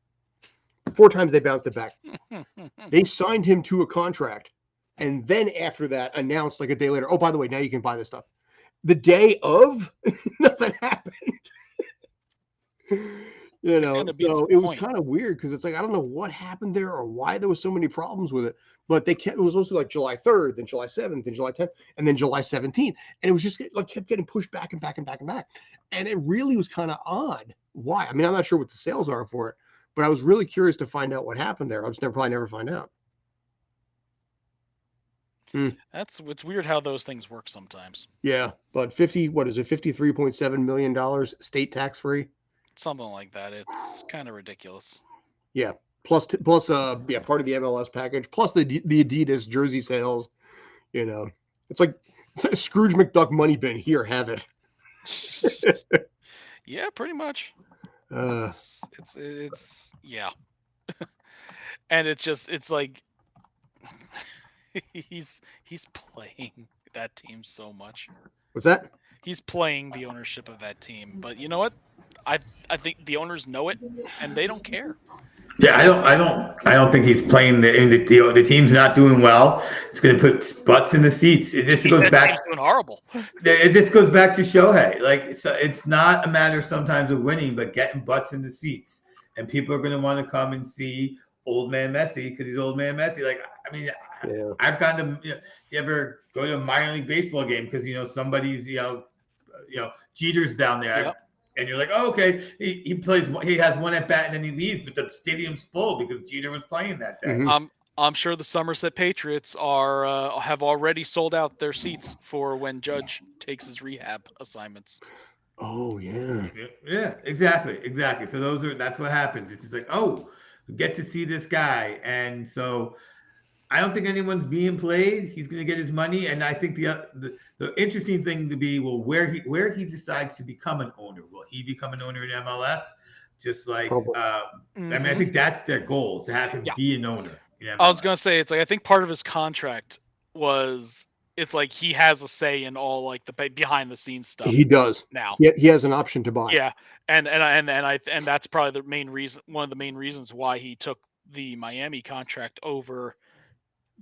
4 times they bounced it back. They signed him to a contract, and then after that announced like a day later, oh, by the way, now you can buy this stuff. The day of, nothing happened. So it was kind of weird because it's like I don't know what happened there or why there was so many problems with it. But it was also like July 3rd, then July 7th, then July 10th, and then July 17th, and it was just kept getting pushed back and back and back and back, and it really was kind of odd. Why? I mean, I'm not sure what the sales are for it, but I was really curious to find out what happened there. I'll just probably never find out. It's weird how those things work sometimes. Yeah, but $53.7 million state tax free. Something like that. It's kind of ridiculous. Yeah. Plus, part of the MLS package, plus the Adidas jersey sales. It's like Scrooge McDuck money bin. Here, have it. Yeah, pretty much. It's yeah. And it's like he's playing that team so much. What's that? He's playing the ownership of that team. But you know what? I think the owners know it and they don't care. Yeah, I don't think he's playing the team's not doing well. It's going to put butts in the seats. It just goes That back. team's doing horrible. It just goes back to Shohei. Like it's not a matter sometimes of winning, but getting butts in the seats, and people are going to want to come and see old man Messi because he's old man Messi. Like I mean, Yeah. I've gone to you ever go to a minor league baseball game because somebody's Jeter's down there. Yep. And you're like, oh, okay, he plays. He has one at bat and then he leaves, but the stadium's full because Jeter was playing that day. Mhm. I'm sure the Somerset Patriots have already sold out their seats for when Judge takes his rehab assignments. Oh yeah. Yeah, exactly. So that's what happens. It's just like, oh, we get to see this guy, and so I don't think anyone's being played. He's going to get his money, and I think the interesting thing to be where he decides to become an owner. Will he become an owner in MLS? Just like I mean, I think that's their goal is to have him be an owner. I was gonna say it's like I think part of his contract was it's like he has a say in all like the behind the scenes stuff. He does now. He has an option to buy. Yeah, and that's probably the main reason. One of the main reasons why he took the Miami contract over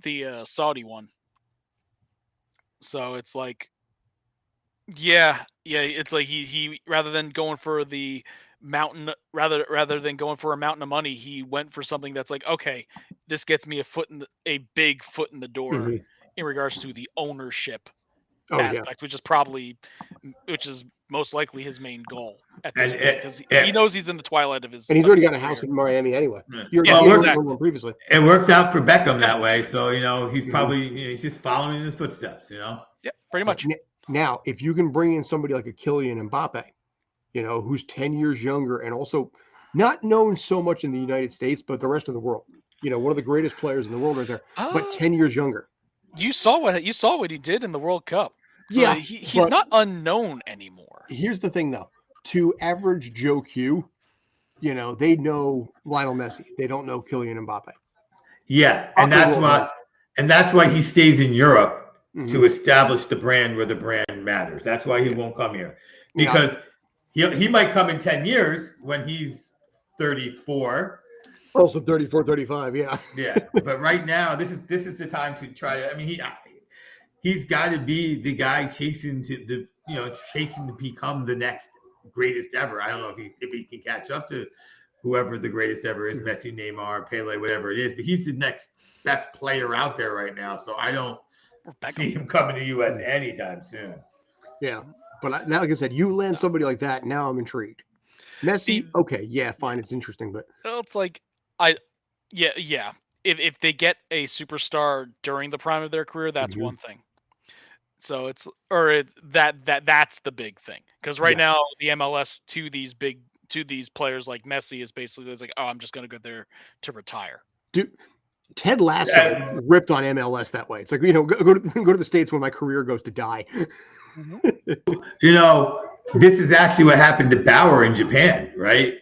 the Saudi one. So it's like, it's like he rather than going for the mountain, rather than going for a mountain of money, he went for something that's like, okay, this gets me a big foot in the door in regards to the ownership aspect, which is most likely his main goal at this point because he knows he's in the twilight of his. And he's already got a house in Miami anyway. Exactly. Previously. It worked out for Beckham that way, so he's probably he's just following in his footsteps. Yeah, pretty much. Now, if you can bring in somebody like a Kylian Mbappe, who's 10 years younger and also not known so much in the United States, but the rest of the world. One of the greatest players in the world right there, but 10 years younger. You saw what he did in the World Cup. So yeah, he's not unknown anymore. Here's the thing, though. To average Joe Q, they know Lionel Messi. They don't know Kylian Mbappe. Yeah, and that's why he stays in Europe to establish the brand where the brand matters. That's why he won't come here because he might come in 10 years when he's 34. Also 34, 35, yeah. Yeah, but right now this is the time to try. I mean, he's got to be the guy chasing to become the next greatest ever. I don't know if he can catch up to whoever the greatest ever is, Messi, Neymar, Pele, whatever it is. But he's the next best player out there right now. So I don't see him coming to the U.S. anytime soon. Yeah, but like I said, you land somebody like that, now I'm intrigued. Messi, okay, yeah, fine, it's interesting, but it's like if they get a superstar during the prime of their career, that's one thing. So that's the big thing because right now the MLS to these players like Messi is basically it's like, oh, I'm just going to go there to retire. Dude, Ted Lasso ripped on MLS that way. It's like, go to the States when my career goes to die. This is actually what happened to Bauer in Japan, right?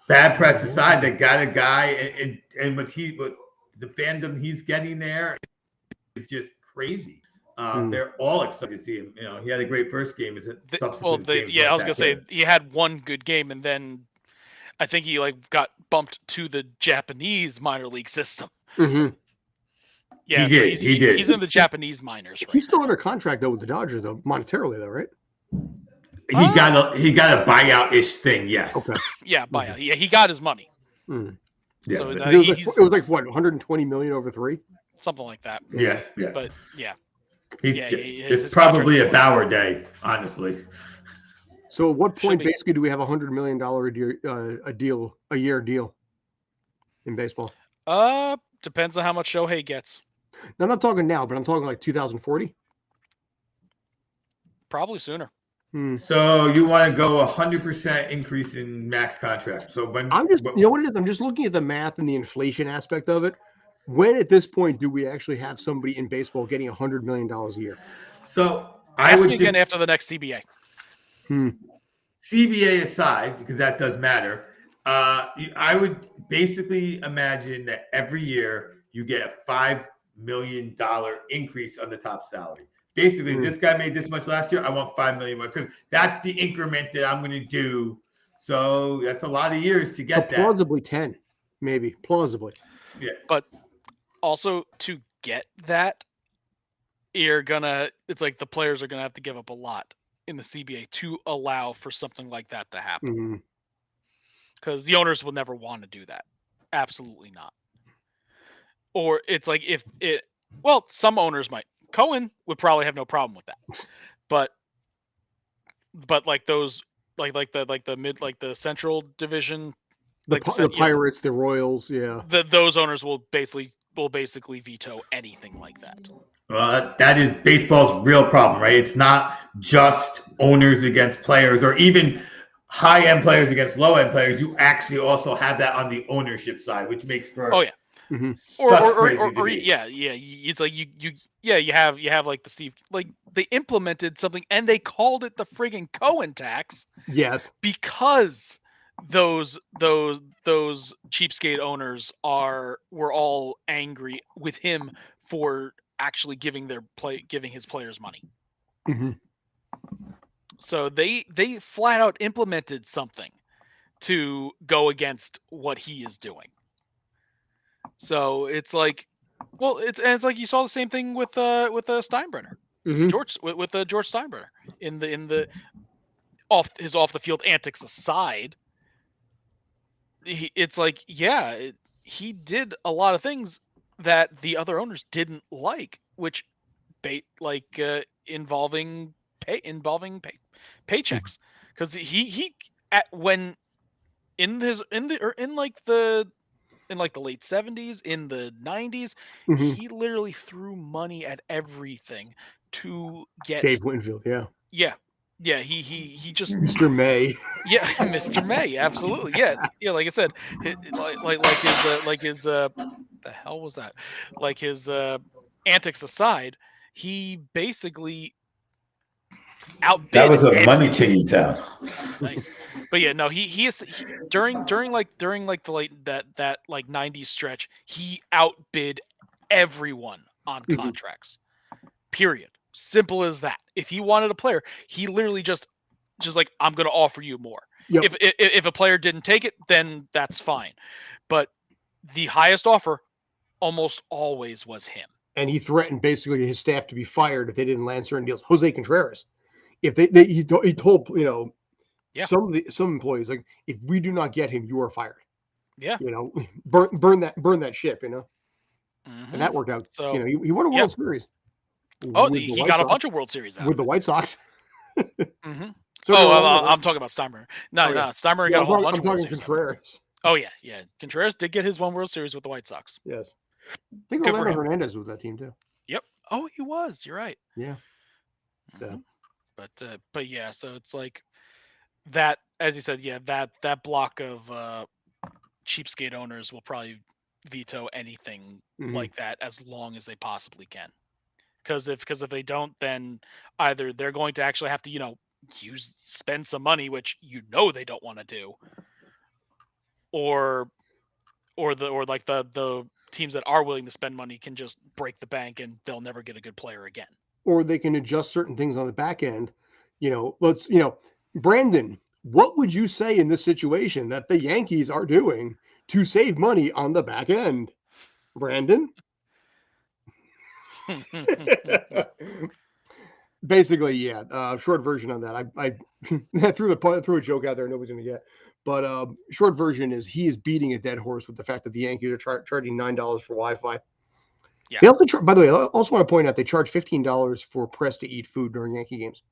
Bad press aside, they got a guy, and what the fandom he's getting there is just crazy. They're all excited to see him. He had a great first game. I was gonna say he had one good game, and then I think he got bumped to the Japanese minor league system. Yeah, he did. He did. He's in the Japanese minors. Right he's still under contract though with the Dodgers, though monetarily, though, right? He got a buyout-ish thing, yes. Okay. Yeah, buyout. Yeah, he got his money. Yeah, so it was like what, 120 million over 3? Something like that. Yeah. But yeah. It's probably a Bauer day, honestly. So at what point basically do we have $100 million a year deal in baseball? Depends on how much Shohei gets. No, I'm not talking now, but I'm talking like 2040. Probably sooner. So you want to go 100% increase in max contract. So when you know what it is? I'm just looking at the math and the inflation aspect of it. When at this point do we actually have somebody in baseball getting $100 million a year? So ask me again after the next CBA. CBA aside, because that does matter. I would basically imagine that every year you get a $5 million increase on the top salary. Basically, this guy made this much last year. I want $5 million more because that's the increment that I'm going to do. So that's a lot of years to get that. Plausibly 10, maybe plausibly. Yeah, but also to get that, it's like the players are gonna have to give up a lot in the CBA to allow for something like that to happen. Because the owners will never want to do that. Absolutely not. Or it's like some owners might. Cohen would probably have no problem with that. But like those like the Central Division, the Pirates, the Royals, yeah. Those owners will basically veto anything like that. Well, that is baseball's real problem, right? It's not just owners against players or even high-end players against low-end players. You actually also have that on the ownership side, which makes for it's like you have like the Steve, like they implemented something and they called it the friggin' Cohen tax. Yes, because those cheapskate owners were all angry with him for actually giving his players money. So they flat out implemented something to go against what he is doing. So it's like, it's like you saw the same thing with Steinbrenner, George Steinbrenner in the off the field antics aside. It's like, he did a lot of things that the other owners didn't like, which involving paychecks, because he in the late 70s, in the 90s, he literally threw money at everything to get Dave Winfield. He just Mr. May. Yeah, Mr. May, absolutely. Yeah. Like I said, his the hell was that? Like his antics aside, he basically outbid. That was a money changing sound. Nice, but yeah, no, he during the late that like 90s stretch, he outbid everyone on contracts. Period. Simple as that. If he wanted a player, he literally just like, I'm going to offer you more. Yep. If a player didn't take it, then that's fine. But the highest offer almost always was him. And he threatened basically his staff to be fired if they didn't land certain deals. Jose Contreras, if he told some employees, like, if we do not get him, you are fired. Yeah. Burn that ship. And that worked out. So he won a World Series. Oh, he got a bunch of World Series out with the White Sox. So I'm talking about Steinbrenner. No, Steinbrenner got a whole bunch of World Series. Contreras. Oh yeah. Contreras did get his one World Series with the White Sox. Yes. I think Orlando Hernandez was that team too. Yep. Oh, he was. You're right. Yeah. So. But yeah, so it's like that, as you said, that block of cheapskate owners will probably veto anything like that as long as they possibly can. Because if they don't, then either they're going to actually have to spend some money, which they don't want to do, or the teams that are willing to spend money can just break the bank and they'll never get a good player again. Or they can adjust certain things on the back end. Brandon, what would you say in this situation that the Yankees are doing to save money on the back end? Brandon? Basically, yeah. Short version on that. I threw a joke out there nobody's gonna get. But short version is he is beating a dead horse with the fact that the Yankees are charging $9 for Wi-Fi. Yeah. They also by the way, I also want to point out they charge $15 for press to eat food during Yankee games.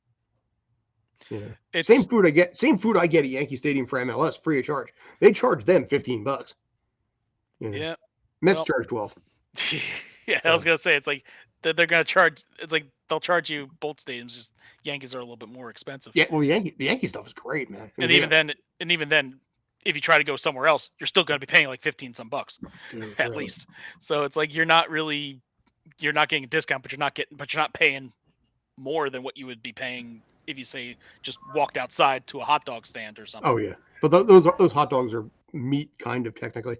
Yeah. Same food I get at Yankee Stadium for MLS, free of charge. They charge them $15. Yeah. Mets charge 12. Yeah, I was gonna say it's like they're gonna charge. It's like they'll charge you both stadiums. Just Yankees are a little bit more expensive. Yeah, well, the Yankee stuff is great, man. And even then, if you try to go somewhere else, you're still gonna be paying like $15 some bucks at least. So it's like you're not getting a discount, but you're not paying more than what you would be paying if you say just walked outside to a hot dog stand or something. Oh yeah, but those hot dogs are meat, kind of technically.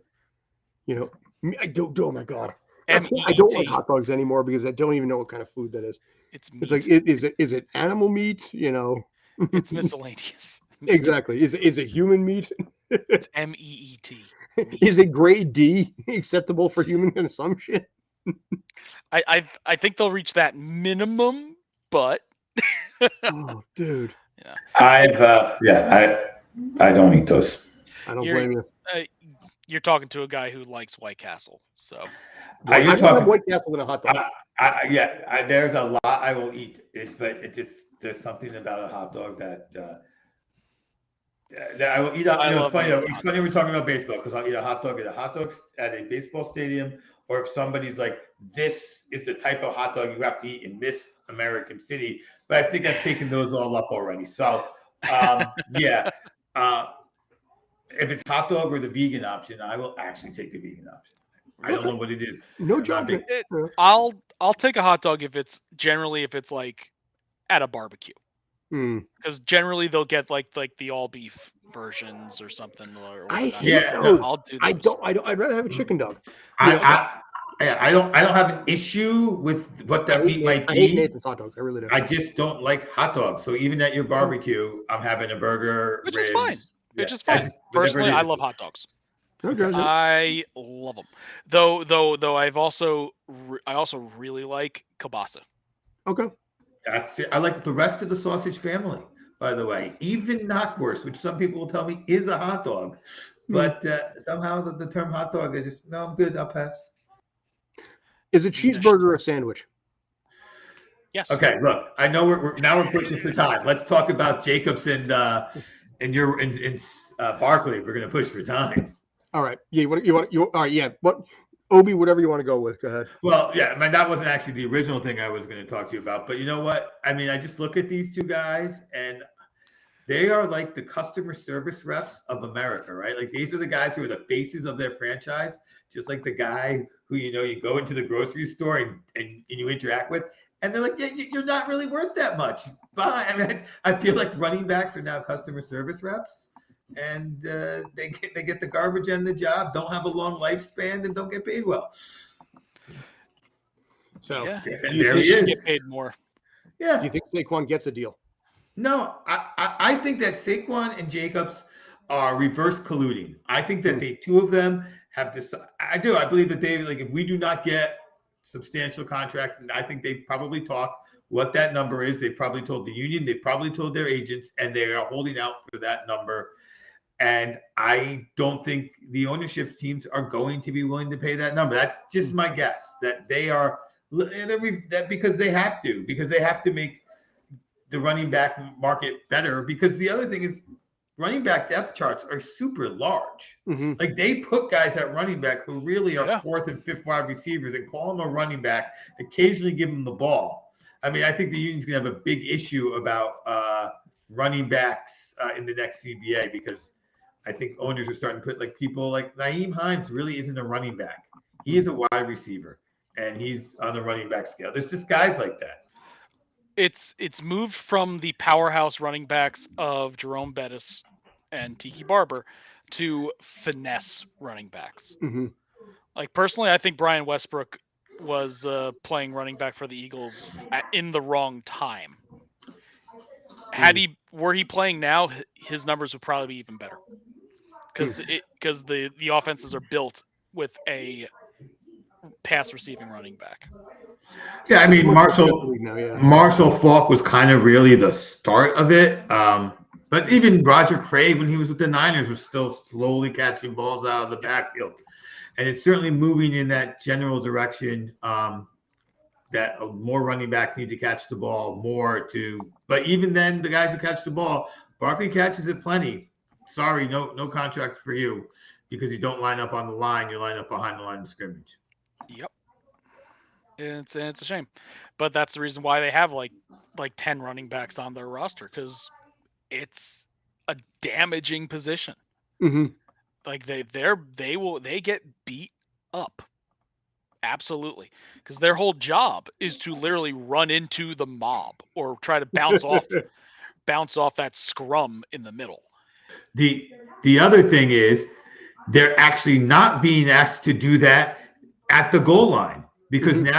Oh my god, That's why I don't like MEET. hot dogs anymore because I don't even know what kind of food that is. It's It's like, meat. is it animal meat? You know, It's miscellaneous. Meat. exactly. Is it human meat? It's MEET. Is it grade D acceptable for human consumption? I think they'll reach that minimum, but Oh, dude, yeah, I don't eat those. I don't you're blame you. uh, you're talking to a guy who likes White Castle, so Are you I'd rather have talking? White Castle than a hot dog. There's a lot I will eat, but there's something about a hot dog that I will eat. I It's love funny. me a It's hot funny dog. we're talking about baseball because I'll eat a hot dog at a baseball stadium, or if somebody's like, "This is the type of hot dog you have to eat in this American city." But I think I've taken those all up already. So, yeah. Uh, if it's hot dog or the vegan option, I will actually take the vegan option. I don't Okay. know what it is. No I'm not a big. judgment. Yeah. I'll take a hot dog if it's like at a barbecue, Hmm. because generally they'll get like the all beef versions or something or I whatnot. hate Yeah, those. I'll do I those. don't. I'd rather have a chicken dog. I, You know, I don't have an issue with what that meat might I hate be. Nathan's hot dogs. I really do. I just don't like hot dogs. So even at your barbecue, I'm having a burger, Which is ribs. fine. Yeah, Which is fine. whatever Personally, it I is. love hot dogs. No judgment. I love them. Though I also really like kielbasa. Okay. That's it. I like the rest of the sausage family, by the way. Even knockwurst, which some people will tell me is a hot dog. But somehow the term hot dog, no, I'm good. I'll pass. Is a cheeseburger a sandwich? Yes. Okay, look, I know we're pushing for time. Let's talk about Jacobs and Barkley. If we're gonna push for time. All right. Yeah. All right. Yeah. What? Obi, whatever you want to go with. Go ahead. Well, yeah, I mean that wasn't actually the original thing I was going to talk to you about, but you know what? I mean, I just look at these two guys, and they are like the customer service reps of America, right? Like these are the guys who are the faces of their franchise, just like the guy who you go into the grocery store and you interact with, and they're like, yeah, you're not really worth that much. Bye. I mean, I feel like running backs are now customer service reps. And they get the garbage end of the job, don't have a long lifespan, and don't get paid well. So, yeah, do you there think he should is. get paid more. Yeah. Do you think Saquon gets a deal? No, I think that Saquon and Jacobs are reverse colluding. I think that the two of them have decided. I do. I believe that they if we do not get substantial contracts, and I think they probably talk what that number is. They probably told the union. They probably told their agents, and they are holding out for that number. And I don't think the ownership teams are going to be willing to pay that number. That's just my guess. That they are that because they have to make the running back market better. Because the other thing is, running back depth charts are super large. Mm-hmm. Like they put guys at running back who really are Yeah. fourth and fifth wide receivers and call them a running back. Occasionally give them the ball. I mean, I think the union's gonna have a big issue about running backs in the next CBA because I think owners are starting to put people like Nyheim Hines really isn't a running back. He is a wide receiver, and he's on the running back scale. There's just guys like that. It's moved from the powerhouse running backs of Jerome Bettis and Tiki Barber to finesse running backs. Mm-hmm. Like personally, I think Brian Westbrook was playing running back for the Eagles in the wrong time. Were he playing now, his numbers would probably be even better. Because the offenses are built with a pass receiving running back. Yeah, I mean Now, Marshall Faulk was kind of really the start of it. But even Roger Craig, when he was with the Niners, was still slowly catching balls out of the backfield. And it's certainly moving in that general direction that more running backs need to catch the ball but even then, the guys who catch the ball, Barkley catches it plenty. Sorry, no contract for you because you don't line up on the line. You line up behind the line of scrimmage. Yep. It's a shame, but that's the reason why they have like 10 running backs on their roster because it's a damaging position. Mm-hmm. Like they get beat up. Absolutely, because their whole job is to literally run into the mob or try to bounce off that scrum in the middle. The other thing is they're actually not being asked to do that at the goal line because Mhm.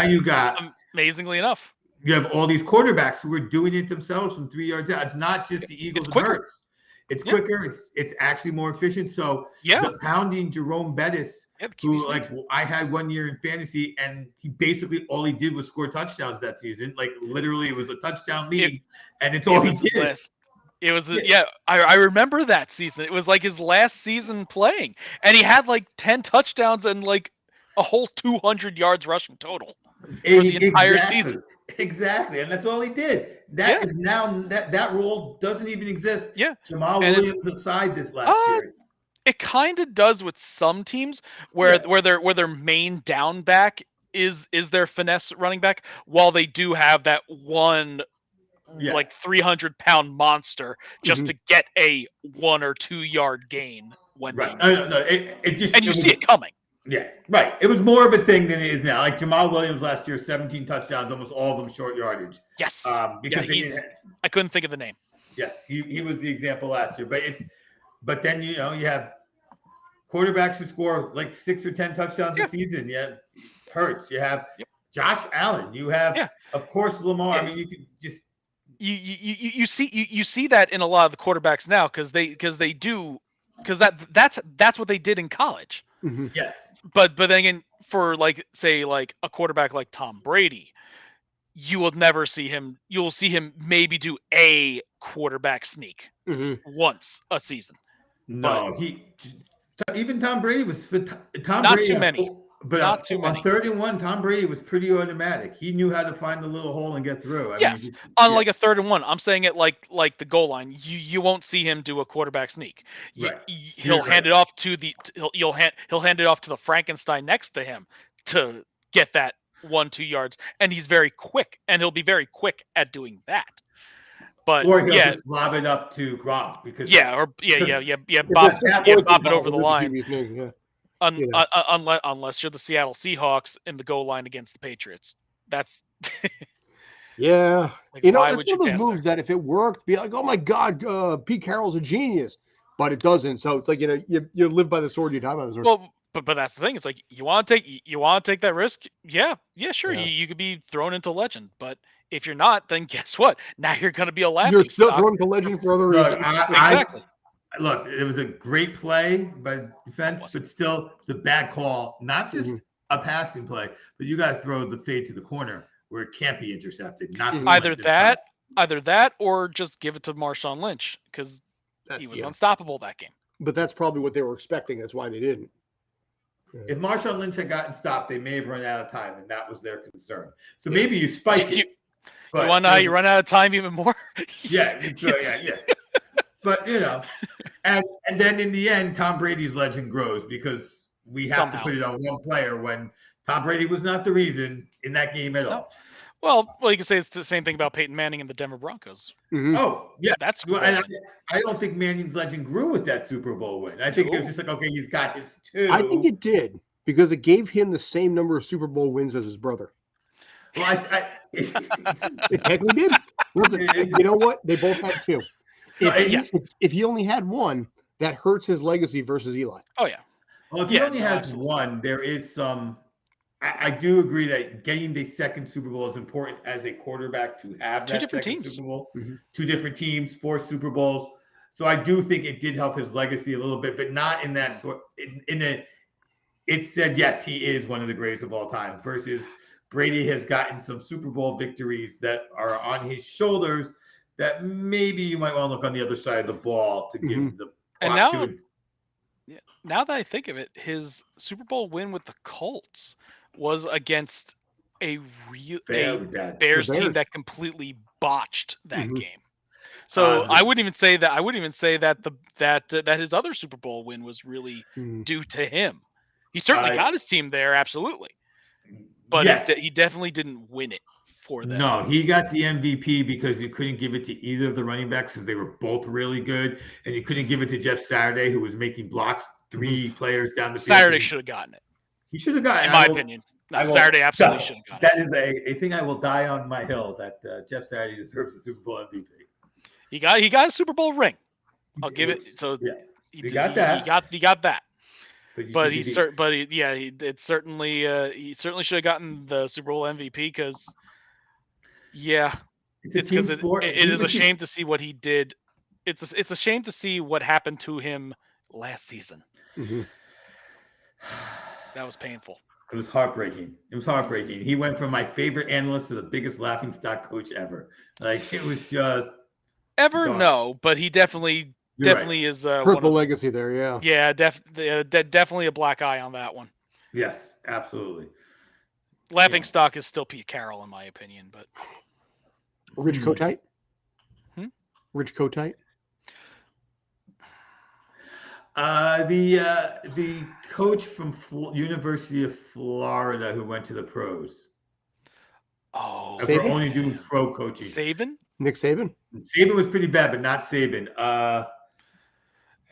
now Amazingly enough, you have all these quarterbacks who are doing it themselves from 3 yards out. It's not just the Eagles it's and quicker. Hurts. It's Yeah. quicker. It's actually more efficient. So Yeah. the pounding Jerome Bettis, Yeah, the QB who sneak. like I had 1 year in fantasy, and he basically all he did was score touchdowns that season. Like literally, it was a touchdown league, and it's all It he was his did. last. It was Yeah. I remember that season. It was like his last season playing, and he had like 10 touchdowns and like a whole 200 yards rushing total for the entire season. Exactly, and that's all he did. That Yeah. is now that role doesn't even exist. Yeah. Jamal And Williams aside this last year. it kind of does with some teams where their main down back is their finesse running back, while they do have that one Yes. like 300-pound monster just Mhm. to get a 1 or 2 yard gain when Right. they need No, it just and you see it coming. Yeah, right. It was more of a thing than it is now. Like Jamal Williams last year, 17 touchdowns, almost all of them short yardage. Yes. Because I couldn't think of the name. Yes, he was the example last year. But then you have quarterbacks who score like 6 or 10 touchdowns a season. You have Hurts. You have Josh Allen. You have of course Lamar. Yeah. I mean, you could just you see that in a lot of the quarterbacks now because that's what they did in college. Mhm. yes. But then again, for like say like a quarterback like Tom Brady, you will never see him. You'll see him maybe do a quarterback sneak Mhm. once a season. No, even Tom Brady was Tom Not Brady too had many. but Not too many. On 3rd and 1, Tom Brady was pretty automatic. He knew how to find the little hole and get through. I Yes, mean, on like a 3rd and 1. I'm saying it like the goal line. You won't see him do a quarterback sneak. Right. He'll hand it off to the he'll hand it off to the Frankenstein next to him to get that 1-2 yards, and he's very quick, and he'll be very quick at doing that. But or he'll just lob it up to Gronk because bop it over the line. Unless you're the Seattle Seahawks in the goal line against the Patriots. That's Yeah. like, That's why one would of you those pass moves there? that if it worked, be like, oh my God, Pete Carroll's a genius. But it doesn't. So it's like, you live by the sword, you die by the sword. Well, but that's the thing. It's like you want to take that risk. Yeah, sure. Yeah. You could be thrown into legend, but if you're not, then guess what? Now you're going to be a laughing You're still stock. thrown to legend for other Look, reasons. Exactly. Look, it was a great play by defense, but still it's a bad call. Not just a passing play, but you got to throw the fade to the corner where it can't be intercepted. Not the either that, or just give it to Marshawn Lynch because he was unstoppable that game. But that's probably what they were expecting. That's why they didn't. If Marshawn Lynch had gotten stopped, they may have run out of time, and that was their concern. So maybe you spike it. You want to know how you run out of time even more? Yeah. But and then in the end, Tom Brady's legend grows because we have to put it on one player when Tom Brady was not the reason in that game at all. Well, you can say it's the same thing about Peyton Manning and the Denver Broncos. Mm-hmm. Oh, yeah. That's I don't think Manning's legend grew with that Super Bowl win. I think it was just like, okay, he's got his 2. I think it did because it gave him the same number of Super Bowl wins as his brother. Well, it technically did. Listen, you know what? They both had 2. If he only had 1, that hurts his legacy versus Eli. Oh, yeah. Well, if he only has 1, there is some – I do agree that getting the second Super Bowl is important as a quarterback to have that second Super Bowl. Mm-hmm. 2 different teams, 4 Super Bowls. So I do think it did help his legacy a little bit, but not in that sort – it said, yes, he is one of the greatest of all time versus Brady has gotten some Super Bowl victories that are on his shoulders that maybe you might want to look on the other side of the ball to give the props to it. Now that I think of it, his Super Bowl win with the Colts was against a Bears team that completely botched that game. So I wouldn't even say that that his other Super Bowl win was really due to him. He certainly got his team there, absolutely, but he definitely didn't win it for them. No, he got the MVP because you couldn't give it to either of the running backs because they were both really good, and you couldn't give it to Jeff Saturday, who was making blocks 3 players down the field. Saturday should have gotten it. He should have gotten it. In my opinion. No, Saturday absolutely should have gotten it. That is a thing I will die on my hill, that Jeff Saturday deserves the Super Bowl MVP. He got a Super Bowl ring. I'll give it. So he got that. He got that. But he certainly should have gotten the Super Bowl MVP because it's a it's team because sport. it is a shame to see what he did. It's a shame to see what happened to him last season. Mm-hmm. That was painful. It was heartbreaking. He went from my favorite analyst to the biggest laughingstock coach ever. Like it was just gone. No, but he definitely is Hurt the legacy there. Yeah. Definitely a black eye on that one. Yes, absolutely. Laughingstock is still Pete Carroll in my opinion, but Rich Kotite. Hmm? Rich Kotite. The coach from University of Florida who went to the pros. Oh, if we're only doing pro coaching. Nick Saban. Saban was pretty bad, but not Saban.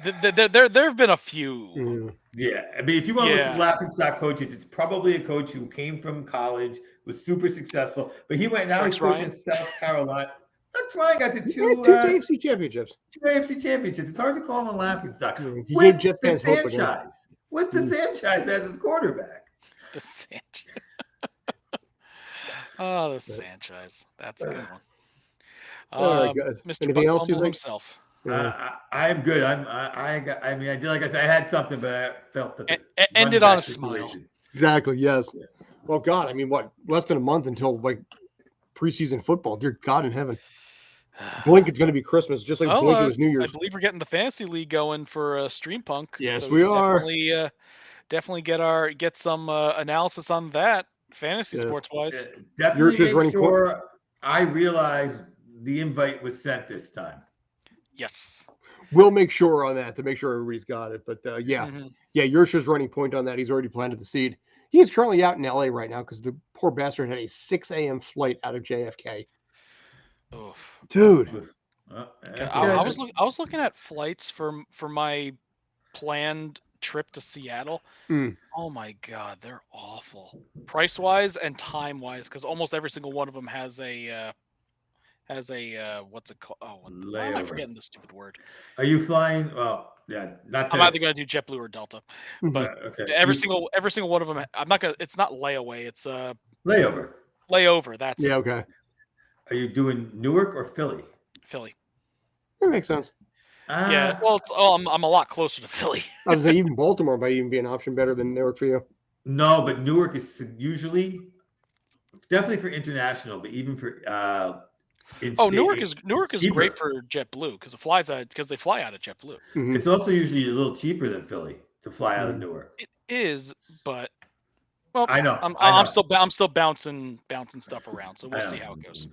There have been a few. Yeah, I mean, if you want to look for laughingstock coaches, it's probably a coach who came from college, was super successful, but he went now he's coaching in South Carolina. That's why I got the two AFC championships. Two AFC championships. It's hard to call him a laughingstock. He gave Jet fans hope with the Sanchez as his quarterback. The Sanchez. Oh, the Sanchez. That's a good one. All right, guys. Mr. Anything else you think? Himself. I'm good. I mean, I did like I said, I had something, but I felt that ended on a smile. Exactly. Yes. Yeah. Well, God, I mean, what? Less than a month until like preseason football. Dear God in heaven. Blink, it's going to be Christmas, just like Blink it was New Year's. I believe we're getting the fantasy league going for Stream Punk. Yes, so we are. Definitely get some analysis on that fantasy sports wise. Definitely make sure I realize the invite was sent this time. Yes, we'll make sure on that to make sure everybody's got it. But Yersha's running point on that. He's already planted the seed. He is currently out in LA right now because the poor bastard had a 6 a.m. flight out of JFK. Oof. Dude, I was looking at flights for my planned trip to Seattle. Oh my God, they're awful price wise and time wise because almost every single one of them has a what's it called? Oh, why am I forgetting the stupid word? Are you flying? Well, yeah, not. I'm either gonna do JetBlue or Delta, but every single one of them. I'm not gonna. It's not layaway. It's layover. Layover. That's okay. Are you doing Newark or Philly? Philly. That makes sense. Yeah. Well, I'm a lot closer to Philly. I was saying even Baltimore might even be an option better than Newark for you. No, but Newark is usually definitely for international, but even for Newark is great for JetBlue because they fly out of JetBlue. Mm-hmm. It's also usually a little cheaper than Philly to fly out of Newark. It is, but well, I know. I'm still bouncing stuff around, so we'll see how it goes.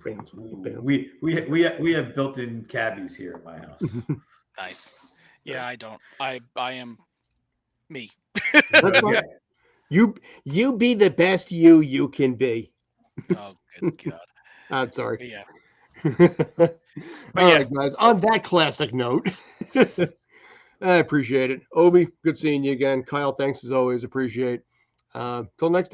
We have built-in cabbies here at my house. Nice. Yeah, I don't. I am me. That's right. You be the best you can be. Oh, good God. I'm sorry. But All right, guys. On that classic note, I appreciate it. Obi, good seeing you again. Kyle, thanks as always. Appreciate. Till next time.